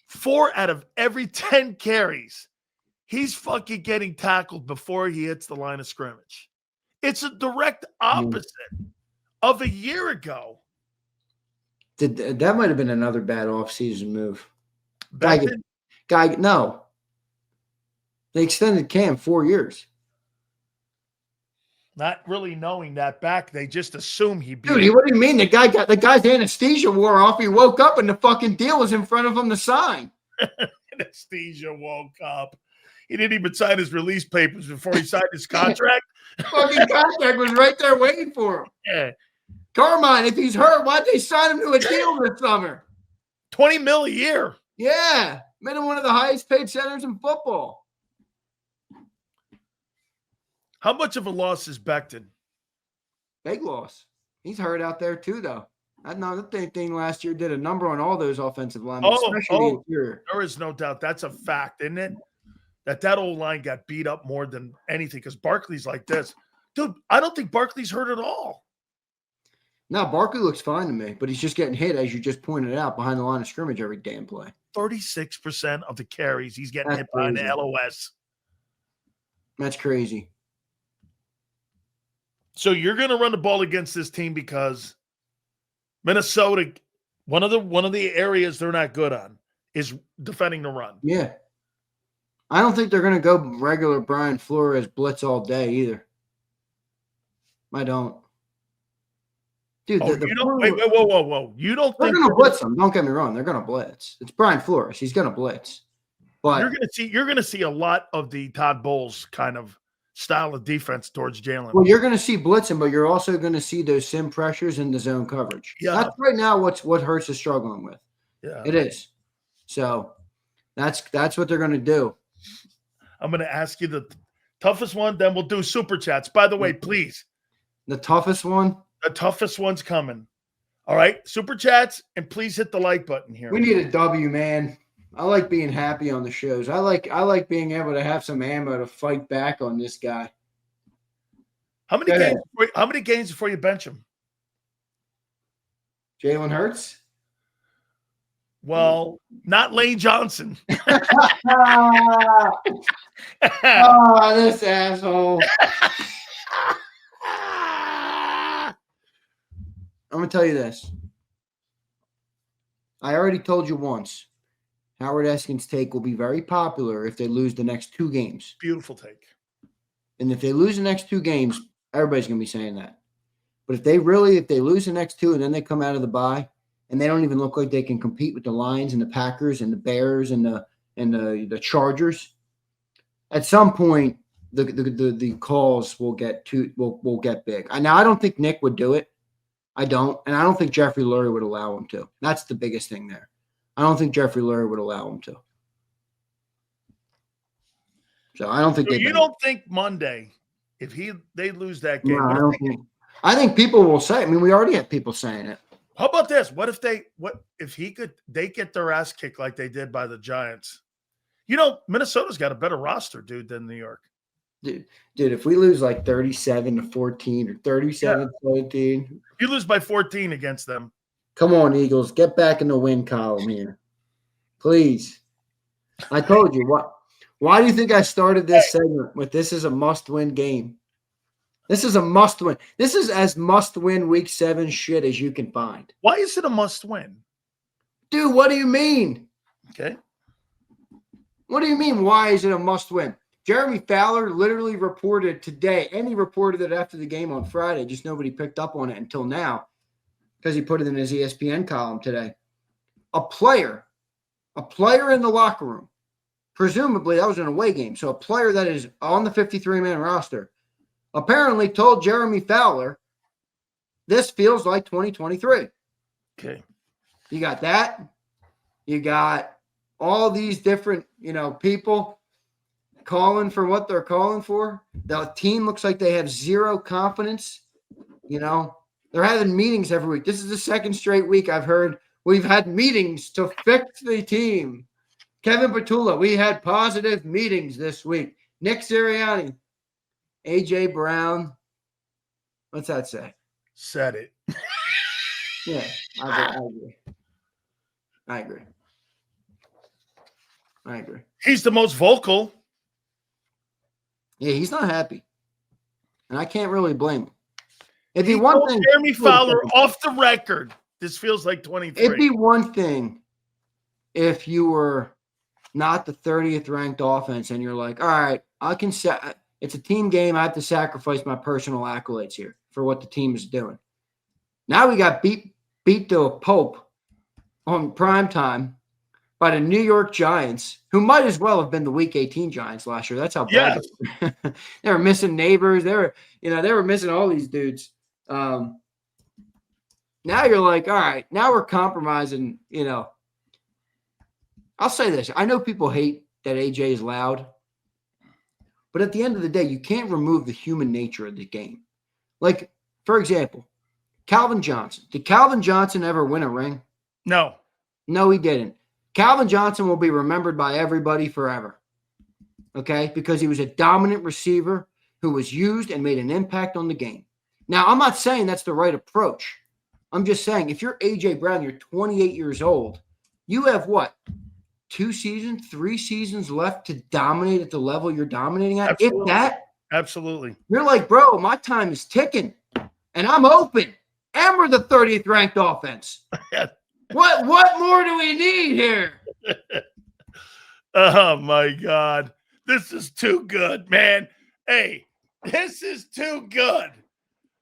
[SPEAKER 2] 4 out of every 10 carries, he's fucking getting tackled before he hits the line of scrimmage. It's a direct opposite of a year ago.
[SPEAKER 1] That might have been another bad offseason move. No. They extended Cam 4 years.
[SPEAKER 2] Not really knowing that back, they just assume he'd be.
[SPEAKER 1] Dude, what do you mean? The guy's anesthesia wore off. He woke up and the fucking deal was in front of him to sign.
[SPEAKER 2] Anesthesia woke up. He didn't even sign his release papers before he signed his contract.
[SPEAKER 1] Fucking contract was right there waiting for him.
[SPEAKER 2] Yeah.
[SPEAKER 1] Carmine, if he's hurt, why'd they sign him to a deal this summer?
[SPEAKER 2] $20 million a year.
[SPEAKER 1] Yeah. Made him one of the highest paid centers in football.
[SPEAKER 2] How much of a loss is Becton?
[SPEAKER 1] Big loss. He's hurt out there too, though. That thing last year did a number on all those offensive linemen, especially the interior.
[SPEAKER 2] There is no doubt. That's a fact, isn't it? That old line got beat up more than anything because Barkley's like this. Dude, I don't think Barkley's hurt at all.
[SPEAKER 1] No, Barkley looks fine to me, but he's just getting hit, as you just pointed out, behind the line of scrimmage every damn play.
[SPEAKER 2] 36% of the carries, he's getting hit behind the LOS.
[SPEAKER 1] That's crazy.
[SPEAKER 2] So you're going to run the ball against this team because Minnesota, one of the areas they're not good on is defending the run.
[SPEAKER 1] Yeah. I don't think they're going to go regular Brian Flores blitz all day either. I don't. Dude,
[SPEAKER 2] Wait, whoa. You don't
[SPEAKER 1] they're
[SPEAKER 2] think
[SPEAKER 1] going to blitz them. Don't get me wrong. They're going to blitz. It's Brian Flores. He's going to blitz. But
[SPEAKER 2] you're going to see a lot of the Todd Bowles kind of style of defense towards Jalen.
[SPEAKER 1] Well, you're going to see blitzing, but you're also going to see those sim pressures in the zone coverage.
[SPEAKER 2] Yeah.
[SPEAKER 1] That's right now what Hurts is struggling with.
[SPEAKER 2] Yeah.
[SPEAKER 1] It is. So that's what they're going to do.
[SPEAKER 2] I'm going to ask you the toughest one, then we'll do super chats. By the way, please.
[SPEAKER 1] The toughest one?
[SPEAKER 2] The toughest one's coming. All right, super chats, and please hit the like button here.
[SPEAKER 1] We need a W, man. I like being happy on the shows. I like being able to have some ammo to fight back on this guy.
[SPEAKER 2] How many games before you bench him?
[SPEAKER 1] Jalen Hurts?
[SPEAKER 2] Well, not Lane Johnson.
[SPEAKER 1] Oh, this asshole. I'm going to tell you this. I already told you once. Howard Eskin's take will be very popular if they lose the next 2 games.
[SPEAKER 2] Beautiful take.
[SPEAKER 1] And if they lose the next 2 games, everybody's going to be saying that. But if they lose the next 2 and then they come out of the bye and they don't even look like they can compete with the Lions and the Packers and the Bears and the Chargers, at some point the calls will get big. Now I don't think Nick would do it. I don't, and I don't think Jeffrey Lurie would allow him to. That's the biggest thing there. I don't think Jeffrey Lurie would allow him to. So I don't think
[SPEAKER 2] you don't think Monday, if they lose that game.
[SPEAKER 1] No, I think people will say. I mean, we already have people saying it.
[SPEAKER 2] How about this? What if they get their ass kicked like they did by the Giants? Minnesota's got a better roster, dude, than New York.
[SPEAKER 1] Dude, if we lose like 37-14 or 37-17.
[SPEAKER 2] You lose by 14 against them.
[SPEAKER 1] Come on, Eagles. Get back in the win column here. Please. I told you. Why do you think I started this segment with this is a must-win game? This is a must-win. This is as must-win Week 7 shit as you can find.
[SPEAKER 2] Why is it a must-win?
[SPEAKER 1] Dude, what do you mean?
[SPEAKER 2] Okay.
[SPEAKER 1] What do you mean, why is it a must-win? Jeremy Fowler literally reported today, and he reported it after the game on Friday, just nobody picked up on it until now because he put it in his ESPN column today. A player in the locker room, presumably that was an away game, so a player that is on the 53-man roster, apparently told Jeremy Fowler, this feels like 2023.
[SPEAKER 2] Okay.
[SPEAKER 1] You got that. You got all these different, people calling for what they're calling for. The team looks like they have zero confidence. They're having meetings every week. This is the second straight week I've heard we've had meetings to fix the team. Kevin Petula, we had positive meetings this week. Nick Sirianni, AJ Brown. What's that say?
[SPEAKER 2] Said it.
[SPEAKER 1] Yeah, I agree. I agree.
[SPEAKER 2] He's the most vocal.
[SPEAKER 1] Yeah, he's not happy. And I can't really blame him. It'd
[SPEAKER 2] be
[SPEAKER 1] one thing.
[SPEAKER 2] Jeremy Fowler off the record. This feels like 23.
[SPEAKER 1] It'd be one thing if you were not the 30th ranked offense and you're like, all right, it's a team game. I have to sacrifice my personal accolades here for what the team is doing. Now we got beat to a pulp on primetime by the New York Giants, who might as well have been the Week 18 Giants last year. That's how bad they were missing neighbors. They were missing all these dudes. Now you're like, all right, now we're compromising. I'll say this. I know people hate that AJ is loud, but at the end of the day, you can't remove the human nature of the game. Like, for example, Calvin Johnson. Did Calvin Johnson ever win a ring?
[SPEAKER 2] No.
[SPEAKER 1] No, he didn't. Calvin Johnson will be remembered by everybody forever, okay, because he was a dominant receiver who was used and made an impact on the game. Now, I'm not saying that's the right approach. I'm just saying if you're A.J. Brown, you're 28 years old, you have what, 3 seasons left to dominate at the level you're dominating at?
[SPEAKER 2] Absolutely.
[SPEAKER 1] If that,
[SPEAKER 2] absolutely.
[SPEAKER 1] You're like, bro, my time is ticking, and I'm open. and we're the 30th ranked offense. What more do we need here?
[SPEAKER 2] Oh my God. This is too good, man. Hey, this is too good.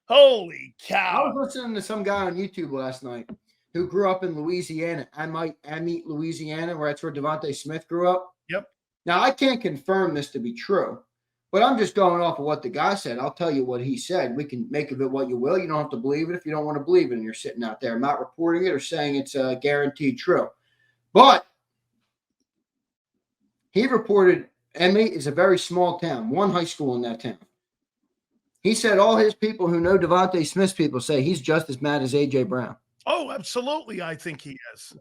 [SPEAKER 2] Holy cow.
[SPEAKER 1] I was listening to some guy on YouTube last night who grew up in Louisiana. Amite, Louisiana, where that's where Devontae Smith grew up.
[SPEAKER 2] Yep.
[SPEAKER 1] Now, I can't confirm this to be true, but I'm just going off of what the guy said. I'll tell you what he said. We can make of it what you will. You don't have to believe it if you don't want to believe it and you're sitting out there. I'm not reporting it or saying it's guaranteed true. But he reported Amite is a very small town, one high school in that town. He said all his people who know Devontae Smith's people say he's just as mad as A.J. Brown.
[SPEAKER 2] Oh, absolutely. I think he is.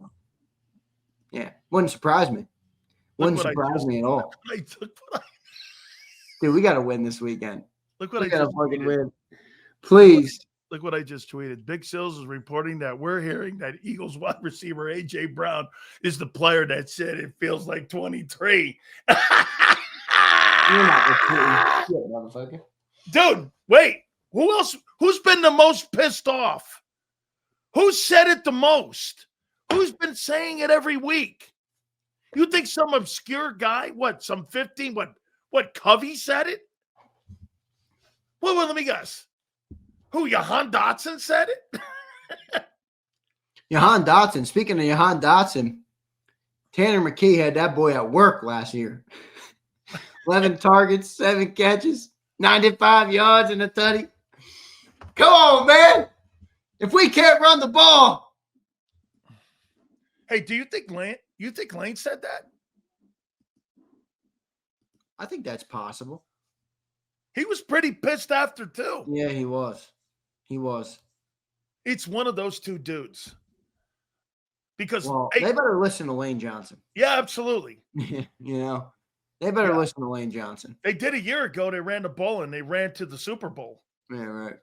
[SPEAKER 1] Yeah. Wouldn't surprise me. Wouldn't surprise me at all. Dude, we got to win this weekend.
[SPEAKER 2] Look what
[SPEAKER 1] we
[SPEAKER 2] I
[SPEAKER 1] got to
[SPEAKER 2] just
[SPEAKER 1] fucking
[SPEAKER 2] tweeted.
[SPEAKER 1] win. Please.
[SPEAKER 2] Look what I just tweeted. Big Sills is reporting that we're hearing that Eagles wide receiver A.J. Brown is the player that said it feels like 23.
[SPEAKER 1] You're not reporting shit, motherfucker.
[SPEAKER 2] Dude, wait. Who else? Who's been the most pissed off? Who said it the most? Who's been saying it every week? You think some obscure guy, some 15, what Covey said it? Well, let me guess. Who, Jahan Dotson said it?
[SPEAKER 1] Jahan Dotson. Speaking of Jahan Dotson, Tanner McKee had that boy at work last year. 11 targets, 7 catches, 95 yards and a tutty. Come on, man. If we can't run the ball.
[SPEAKER 2] Hey, do you think Lane said that?
[SPEAKER 1] I think that's possible.
[SPEAKER 2] He was pretty pissed after, too.
[SPEAKER 1] Yeah, he was. He was.
[SPEAKER 2] It's one of those two dudes. Because
[SPEAKER 1] they better listen to Lane Johnson.
[SPEAKER 2] Yeah, absolutely.
[SPEAKER 1] You know, they better listen to Lane Johnson.
[SPEAKER 2] They did a year ago. They ran the ball and they ran to the Super Bowl.
[SPEAKER 1] Yeah, right.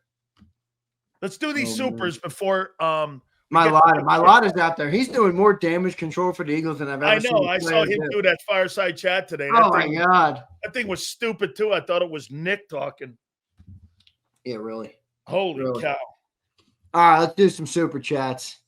[SPEAKER 2] Let's do these supers before
[SPEAKER 1] my lot is out there. He's doing more damage control for the Eagles than I've ever seen.
[SPEAKER 2] I know. I saw him do that fireside chat today.
[SPEAKER 1] Oh my God.
[SPEAKER 2] That thing was stupid too. I thought it was Nick talking.
[SPEAKER 1] Yeah, really.
[SPEAKER 2] Holy cow.
[SPEAKER 1] All right, let's do some super chats.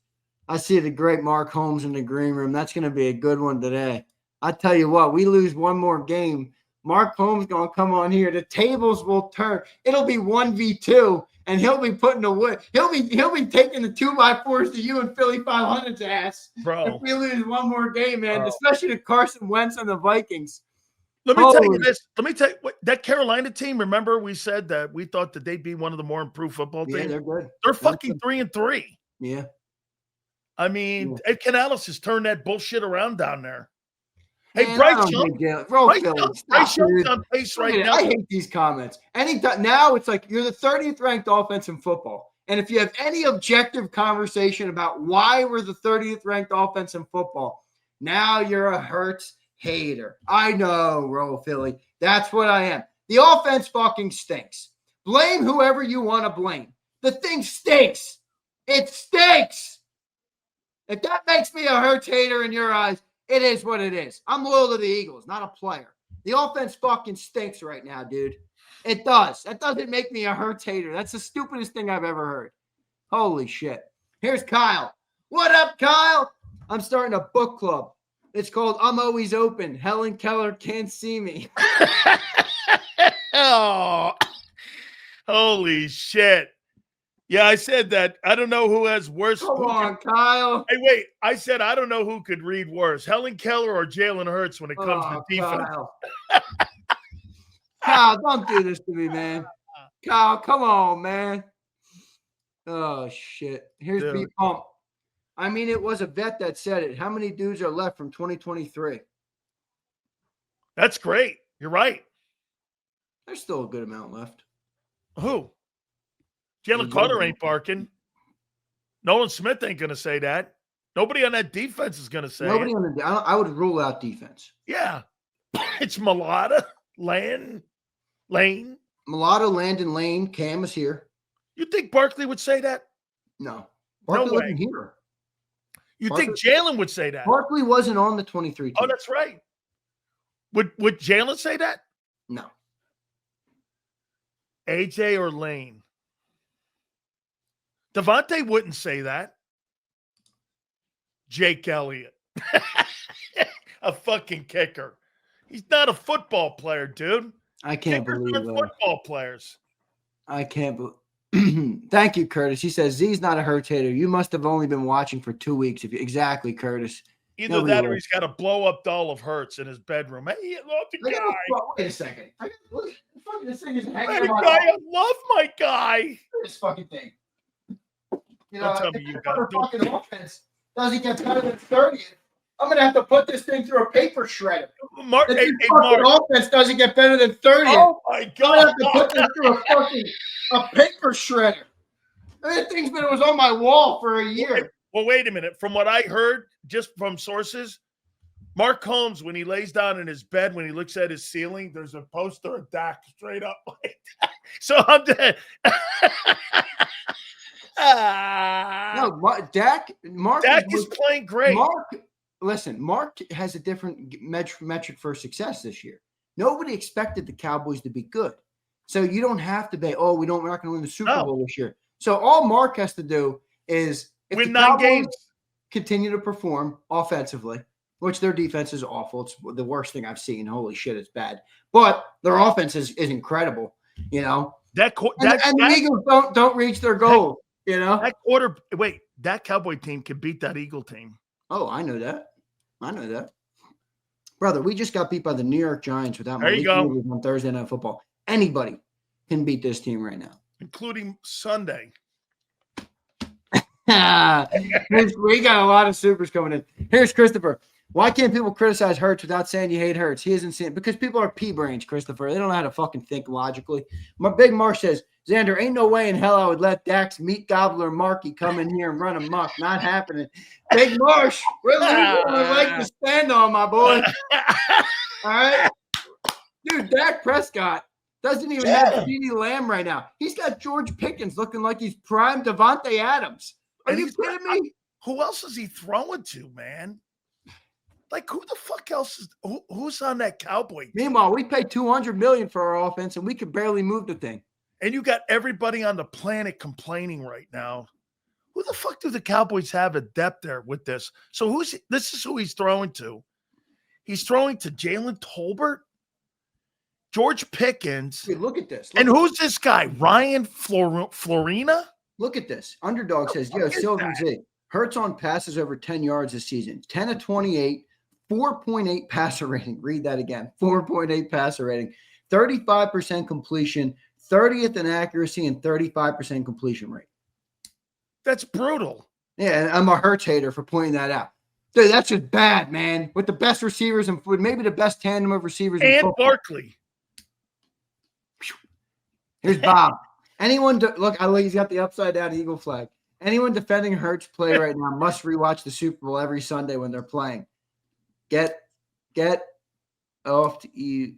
[SPEAKER 1] I see the great Mark Holmes in the green room. That's going to be a good one today. I tell you what, we lose one more game. Mark Holmes going to come on here. The tables will turn. It'll be 1v2, and he'll be putting away. He'll be taking the 2x4s to you and Philly 500's ass.
[SPEAKER 2] Bro.
[SPEAKER 1] If we lose one more game, man, especially to Carson Wentz and the Vikings.
[SPEAKER 2] Let me tell you this. Let me tell you that Carolina team. Remember, we said that we thought that they'd be one of the more improved football teams.
[SPEAKER 1] Yeah, they're good.
[SPEAKER 2] They're fucking 3-3.
[SPEAKER 1] Yeah.
[SPEAKER 2] I mean, Ed Canales has turned that bullshit around down there. Hey, Bryce Young's on pace right now.
[SPEAKER 1] I hate these comments. Now it's like you're the 30th ranked offense in football. And if you have any objective conversation about why we're the 30th ranked offense in football, now you're a Hurts hater. I know, Roll Philly. That's what I am. The offense fucking stinks. Blame whoever you want to blame. The thing stinks. It stinks. If that makes me a Hurts hater in your eyes, it is what it is. I'm loyal to the Eagles, not a player. The offense fucking stinks right now, dude. It does. That doesn't make me a Hurts hater. That's the stupidest thing I've ever heard. Holy shit. Here's Kyle. What up, Kyle? I'm starting a book club. It's called I'm Always Open. Helen Keller Can't See Me.
[SPEAKER 2] Oh, holy shit. Yeah, I said that. I don't know who has worse.
[SPEAKER 1] Come on, Kyle.
[SPEAKER 2] Hey, wait. I said I don't know who could read worse, Helen Keller or Jalen Hurts when it comes to defense.
[SPEAKER 1] Kyle, don't do this to me, man. Kyle, come on, man. Oh, shit. Here's B Pump. I mean, it was a vet that said it. How many dudes are left from 2023?
[SPEAKER 2] That's great. You're right.
[SPEAKER 1] There's still a good amount left.
[SPEAKER 2] Who? Jalen Carter ain't barking. Nolan Smith ain't going to say that. Nobody on that defense is going to say it.
[SPEAKER 1] I would rule out defense.
[SPEAKER 2] Yeah. It's Mulata, Lane.
[SPEAKER 1] Mulata, Landon, Lane. Cam is here.
[SPEAKER 2] You think Barkley would say that?
[SPEAKER 1] No. Barkley wasn't here.
[SPEAKER 2] You think Jalen would say that?
[SPEAKER 1] Barkley wasn't on the 23 team.
[SPEAKER 2] Oh, that's right. Would Jalen say that?
[SPEAKER 1] No.
[SPEAKER 2] AJ or Lane? Devontae wouldn't say that. Jake Elliott. A fucking kicker. He's not a football player, dude.
[SPEAKER 1] I can't
[SPEAKER 2] Kickers
[SPEAKER 1] believe
[SPEAKER 2] aren't football players.
[SPEAKER 1] I can't believe. Thank you, Curtis. He says Z's not a Hurts hater. You must have only been watching for 2 weeks. Exactly, Curtis.
[SPEAKER 2] Either
[SPEAKER 1] Nobody
[SPEAKER 2] that or
[SPEAKER 1] will.
[SPEAKER 2] he's got a blow up doll of Hurts in his bedroom. Hey, I love the guy.
[SPEAKER 1] Wait a second. This thing is hanging
[SPEAKER 2] Hey,
[SPEAKER 1] on my
[SPEAKER 2] guy,
[SPEAKER 1] wall.
[SPEAKER 2] I love my guy.
[SPEAKER 1] This fucking thing. You
[SPEAKER 2] Don't
[SPEAKER 1] know,
[SPEAKER 2] tell me
[SPEAKER 1] if
[SPEAKER 2] you
[SPEAKER 1] the
[SPEAKER 2] got it.
[SPEAKER 1] fucking offense doesn't get better than 30th, I'm gonna have to put this thing through a paper shredder.
[SPEAKER 2] Mark,
[SPEAKER 1] If
[SPEAKER 2] hey,
[SPEAKER 1] this
[SPEAKER 2] Mark.
[SPEAKER 1] fucking offense doesn't get better than 30th,
[SPEAKER 2] Oh my
[SPEAKER 1] I'm gonna
[SPEAKER 2] God.
[SPEAKER 1] have to put this through a paper shredder. That thing's been was on my wall for a year.
[SPEAKER 2] Well, wait a minute. From what I heard, just from sources, Mark Holmes, when he lays down in his bed, when he looks at his ceiling, there's a poster of Dak straight up like that. So I'm dead.
[SPEAKER 1] No, Dak
[SPEAKER 2] is playing great.
[SPEAKER 1] Mark has a different metric for success this year. Nobody expected the Cowboys to be good. So you don't have to be, we're not going to win the Super Bowl this year. So all Mark has to do is if
[SPEAKER 2] win
[SPEAKER 1] the
[SPEAKER 2] 9
[SPEAKER 1] Cowboys
[SPEAKER 2] games,
[SPEAKER 1] continue to perform offensively, which their defense is awful. It's the worst thing I've seen. Holy shit, it's bad. But their offense is incredible, you know. And the Eagles don't reach their goal, you know.
[SPEAKER 2] That Cowboy team can beat that Eagle team.
[SPEAKER 1] Oh, I know that. Brother, we just got beat by the New York Giants without Malik Willis on Thursday Night Football. Anybody can beat this team right now.
[SPEAKER 2] Including Sunday.
[SPEAKER 1] We got a lot of supers coming in. Here's Christopher. Why can't people criticize Hurts without saying you hate Hurts? He isn't saying because people are pea-brains, Christopher. They don't know how to fucking think logically. My Big Marsh says, Xander, ain't no way in hell I would let Dak's meat gobbler Marky come in here and run amok. Not happening. Big Marsh, we're leaving a leg to stand on, my boy. All right? Dude, Dak Prescott doesn't even have CeeDee Lamb right now. He's got George Pickens looking like he's prime Devontae Adams. Are you kidding me?
[SPEAKER 2] Who else is he throwing to, man? Like, who the fuck else is who's on that Cowboy team?
[SPEAKER 1] Meanwhile, we paid $200 million for our offense, and we could barely move the thing.
[SPEAKER 2] And you got everybody on the planet complaining right now. Who the fuck do the Cowboys have at depth there with this? So this is who he's throwing to. He's throwing to Jalen Tolbert, George Pickens.
[SPEAKER 1] Wait, look at this.
[SPEAKER 2] Who's this guy? Ryan Florina?
[SPEAKER 1] Look at this. Underdog says, Sylvan Z. Hurts on passes over 10 yards this season. 10 of 28, 4.8 passer rating. Read that again. 4.8 passer rating. 35% completion, 30th in accuracy, and 35% completion rate.
[SPEAKER 2] That's brutal.
[SPEAKER 1] Yeah, and I'm a Hurts hater for pointing that out. Dude, that's just bad, man. With the best receivers and maybe the best tandem of receivers in football.
[SPEAKER 2] Barkley.
[SPEAKER 1] Here's Bob. Look, he's got the upside down eagle flag. Anyone defending Hurts play right now must rewatch the Super Bowl every Sunday when they're playing. Get over it.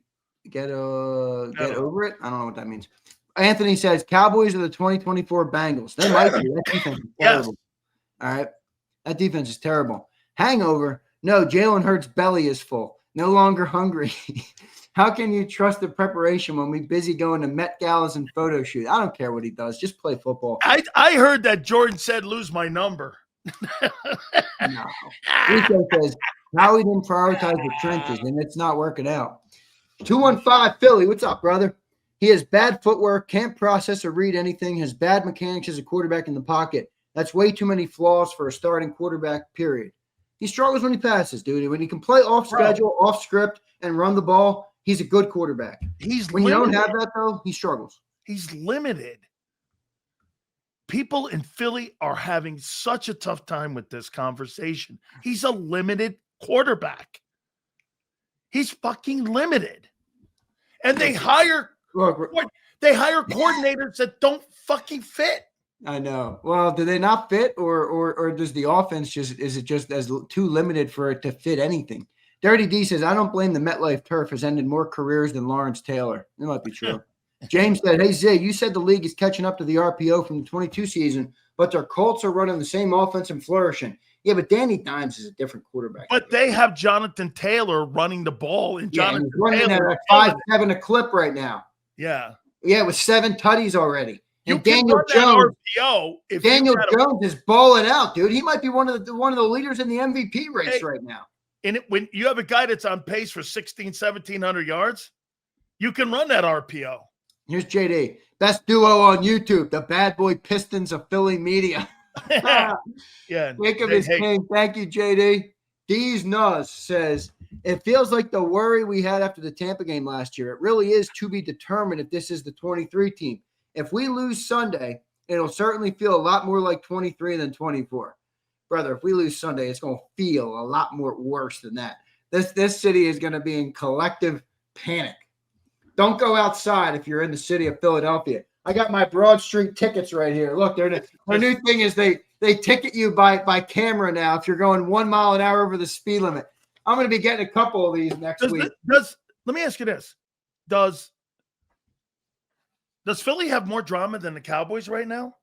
[SPEAKER 1] I don't know what that means. Anthony says Cowboys are the 2024 Bengals. They might be. That defense is terrible. All right. That defense is terrible. Hangover. No, Jalen Hurts' belly is full. No longer hungry. How can you trust the preparation when we busy going to Met Galas and photo shoot? I don't care what he does. Just play football.
[SPEAKER 2] I heard that Jordan said lose my number.
[SPEAKER 1] No. Rico says Howie didn't prioritize the trenches, and it's not working out. 215 Philly, what's up, brother? He has bad footwork, can't process or read anything, has bad mechanics as a quarterback in the pocket. That's way too many flaws for a starting quarterback, period. He struggles when he passes, dude. When he can play off schedule, off script, and run the ball, he's a good quarterback. When you don't have that, though, he struggles.
[SPEAKER 2] He's limited. People in Philly are having such a tough time with this conversation. He's a limited quarterback. He's fucking limited. And they hire coordinators that don't fucking fit.
[SPEAKER 1] I know. Well, do they not fit, or does the offense is it just as too limited for it to fit anything? Dirty D says, I don't blame the MetLife turf has ended more careers than Lawrence Taylor. It might be true. James said, hey, Zay, you said the league is catching up to the RPO from the 22 season, but their Colts are running the same offense and flourishing. Yeah, but Danny Dimes is a different quarterback.
[SPEAKER 2] But they have Jonathan Taylor running the ball. And Jonathan
[SPEAKER 1] he's running
[SPEAKER 2] Taylor
[SPEAKER 1] at 5-7 a clip right now.
[SPEAKER 2] Yeah.
[SPEAKER 1] Yeah, with 7 tutties already. And Daniel Jones.
[SPEAKER 2] RPO
[SPEAKER 1] Daniel Jones is balling out, dude. He might be one of the leaders in the MVP race right now.
[SPEAKER 2] And when you have a guy that's on pace for 1,700 yards, you can run that RPO.
[SPEAKER 1] Here's JD. Best duo on YouTube, the Bad Boy Pistons of Philly media.
[SPEAKER 2] Yeah.
[SPEAKER 1] JAKIB is king. Thank you, JD. Deez Nuz says, it feels like the worry we had after the Tampa game last year. It really is to be determined if this is the 23 team. If we lose Sunday, it'll certainly feel a lot more like 23 than 24. Brother, if we lose Sunday, it's going to feel a lot more worse than that. This city is going to be in collective panic. Don't go outside if you're in the city of Philadelphia. I got my Broad Street tickets right here. Look, their new thing is they ticket you by camera now if you're going 1 mile an hour over the speed limit. I'm going to be getting a couple of these next week.
[SPEAKER 2] Let me ask you this. Does Philly have more drama than the Cowboys right now?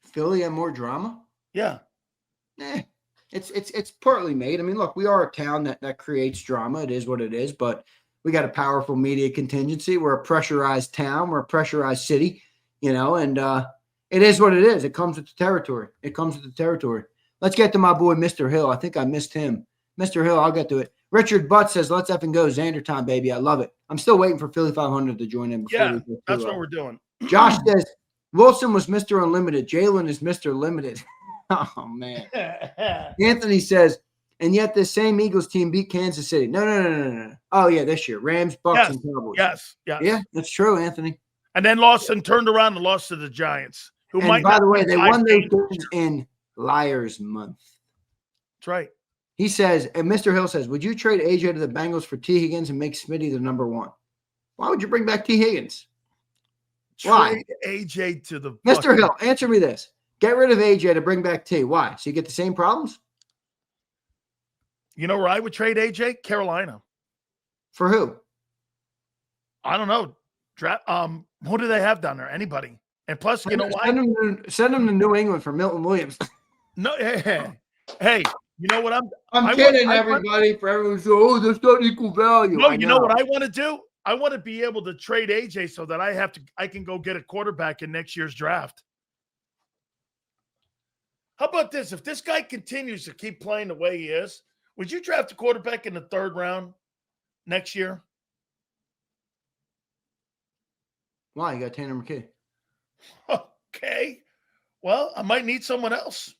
[SPEAKER 1] Philly have more drama?
[SPEAKER 2] Yeah.
[SPEAKER 1] It's partly made. I mean, look, we are a town that creates drama. It is what it is, but we got a powerful media contingency. We're a pressurized town. We're a pressurized city, and it is what it is. It comes with the territory. Let's get to my boy, Mr. Hill. I think I missed him. Mr. Hill, I'll get to it. Richard Butt says, let's effing go. Xander time, baby. I love it. I'm still waiting for Philly 500 to join in.
[SPEAKER 2] Yeah, that's what we're doing.
[SPEAKER 1] Josh says, Wilson was Mr. Unlimited. Jalen is Mr. Limited. Oh, man. Anthony says, and yet this same Eagles team beat Kansas City. No. Oh, yeah, this year. Rams, Bucks, and Cowboys.
[SPEAKER 2] Yes.
[SPEAKER 1] Yeah, that's true, Anthony.
[SPEAKER 2] And then turned around and lost to the Giants.
[SPEAKER 1] And by the way, they won those games in Liars Month.
[SPEAKER 2] That's right.
[SPEAKER 1] He says, and Mr. Hill says, would you trade AJ to the Bengals for T. Higgins and make Smitty the number one? Why would you bring back T. Higgins? Why?
[SPEAKER 2] Trade AJ to the
[SPEAKER 1] Mr. Hill, answer me this. Get rid of AJ to bring back T. Why? So you get the same problems?
[SPEAKER 2] You know where I would trade AJ? Carolina.
[SPEAKER 1] For who?
[SPEAKER 2] I don't know. Who do they have down there? Anybody? And plus, you know why?
[SPEAKER 1] Send him to New England for Milton Williams.
[SPEAKER 2] No, hey, you know what
[SPEAKER 1] I'm kidding, everybody. For everyone saying, that's not equal value.
[SPEAKER 2] No, you know what I want to do? I want to be able to trade AJ so that I can go get a quarterback in next year's draft. How about this? If this guy continues to keep playing the way he is, would you draft a quarterback in the 3rd round next year?
[SPEAKER 1] Why? You got Tanner McKee.
[SPEAKER 2] Okay. Well, I might need someone else.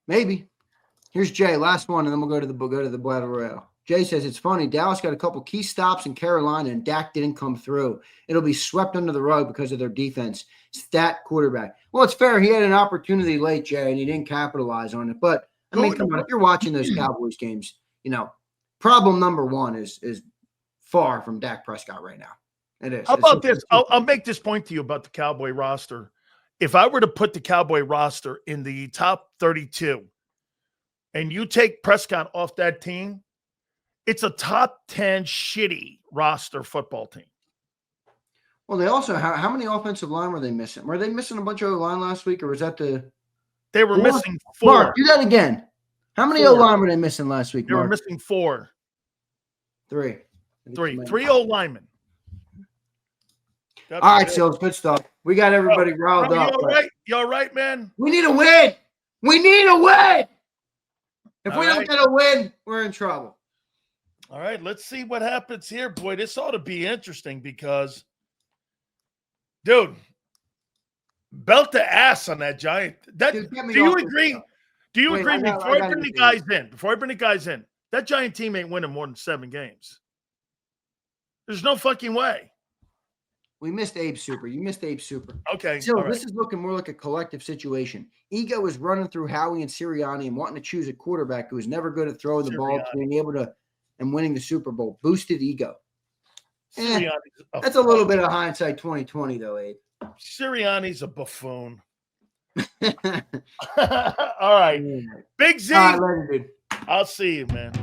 [SPEAKER 1] Maybe. Here's Jay, last one, and then we'll go to the Battle Royale. Jay says, it's funny. Dallas got a couple key stops in Carolina, and Dak didn't come through. It'll be swept under the rug because of their defense. Stat quarterback. Well, it's fair. He had an opportunity late, Jay, and he didn't capitalize on it. But, I mean, come on. If you're watching those Cowboys games, problem number one is far from Dak Prescott right now. It is.
[SPEAKER 2] How about this? I'll make this point to you about the Cowboy roster. If I were to put the Cowboy roster in the top 32 and you take Prescott off that team, it's a top 10 shitty roster football team.
[SPEAKER 1] Well, they also, how many offensive line were they missing? Were they missing a bunch of O-line last week, or was that
[SPEAKER 2] They were missing 4.
[SPEAKER 1] Mark, do that again. How many O-line were they missing last week,
[SPEAKER 2] They were missing 4.
[SPEAKER 1] 3
[SPEAKER 2] O-linemen.
[SPEAKER 1] All right, Sills, good stuff. We got everybody riled up.
[SPEAKER 2] You all right, man?
[SPEAKER 1] We need a win. If we don't get a win, we're in trouble.
[SPEAKER 2] All right, let's see what happens here. Boy, this ought to be interesting because, dude, belt the ass on that Giant. Do you agree? Do you agree? Before I bring the guys in, that Giant team ain't winning more than 7 games. There's no fucking way.
[SPEAKER 1] We missed Abe Super. You missed Abe Super.
[SPEAKER 2] Okay.
[SPEAKER 1] So this is looking more like a collective situation. Ego is running through Howie and Sirianni and wanting to choose a quarterback who is never good at throwing the ball, being able to and winning the Super Bowl. Boosted ego. That's a little bit of hindsight 2020, though, Abe.
[SPEAKER 2] Sirianni's a buffoon. All right. Big Z.
[SPEAKER 1] All right, later, dude.
[SPEAKER 2] I'll see you, man.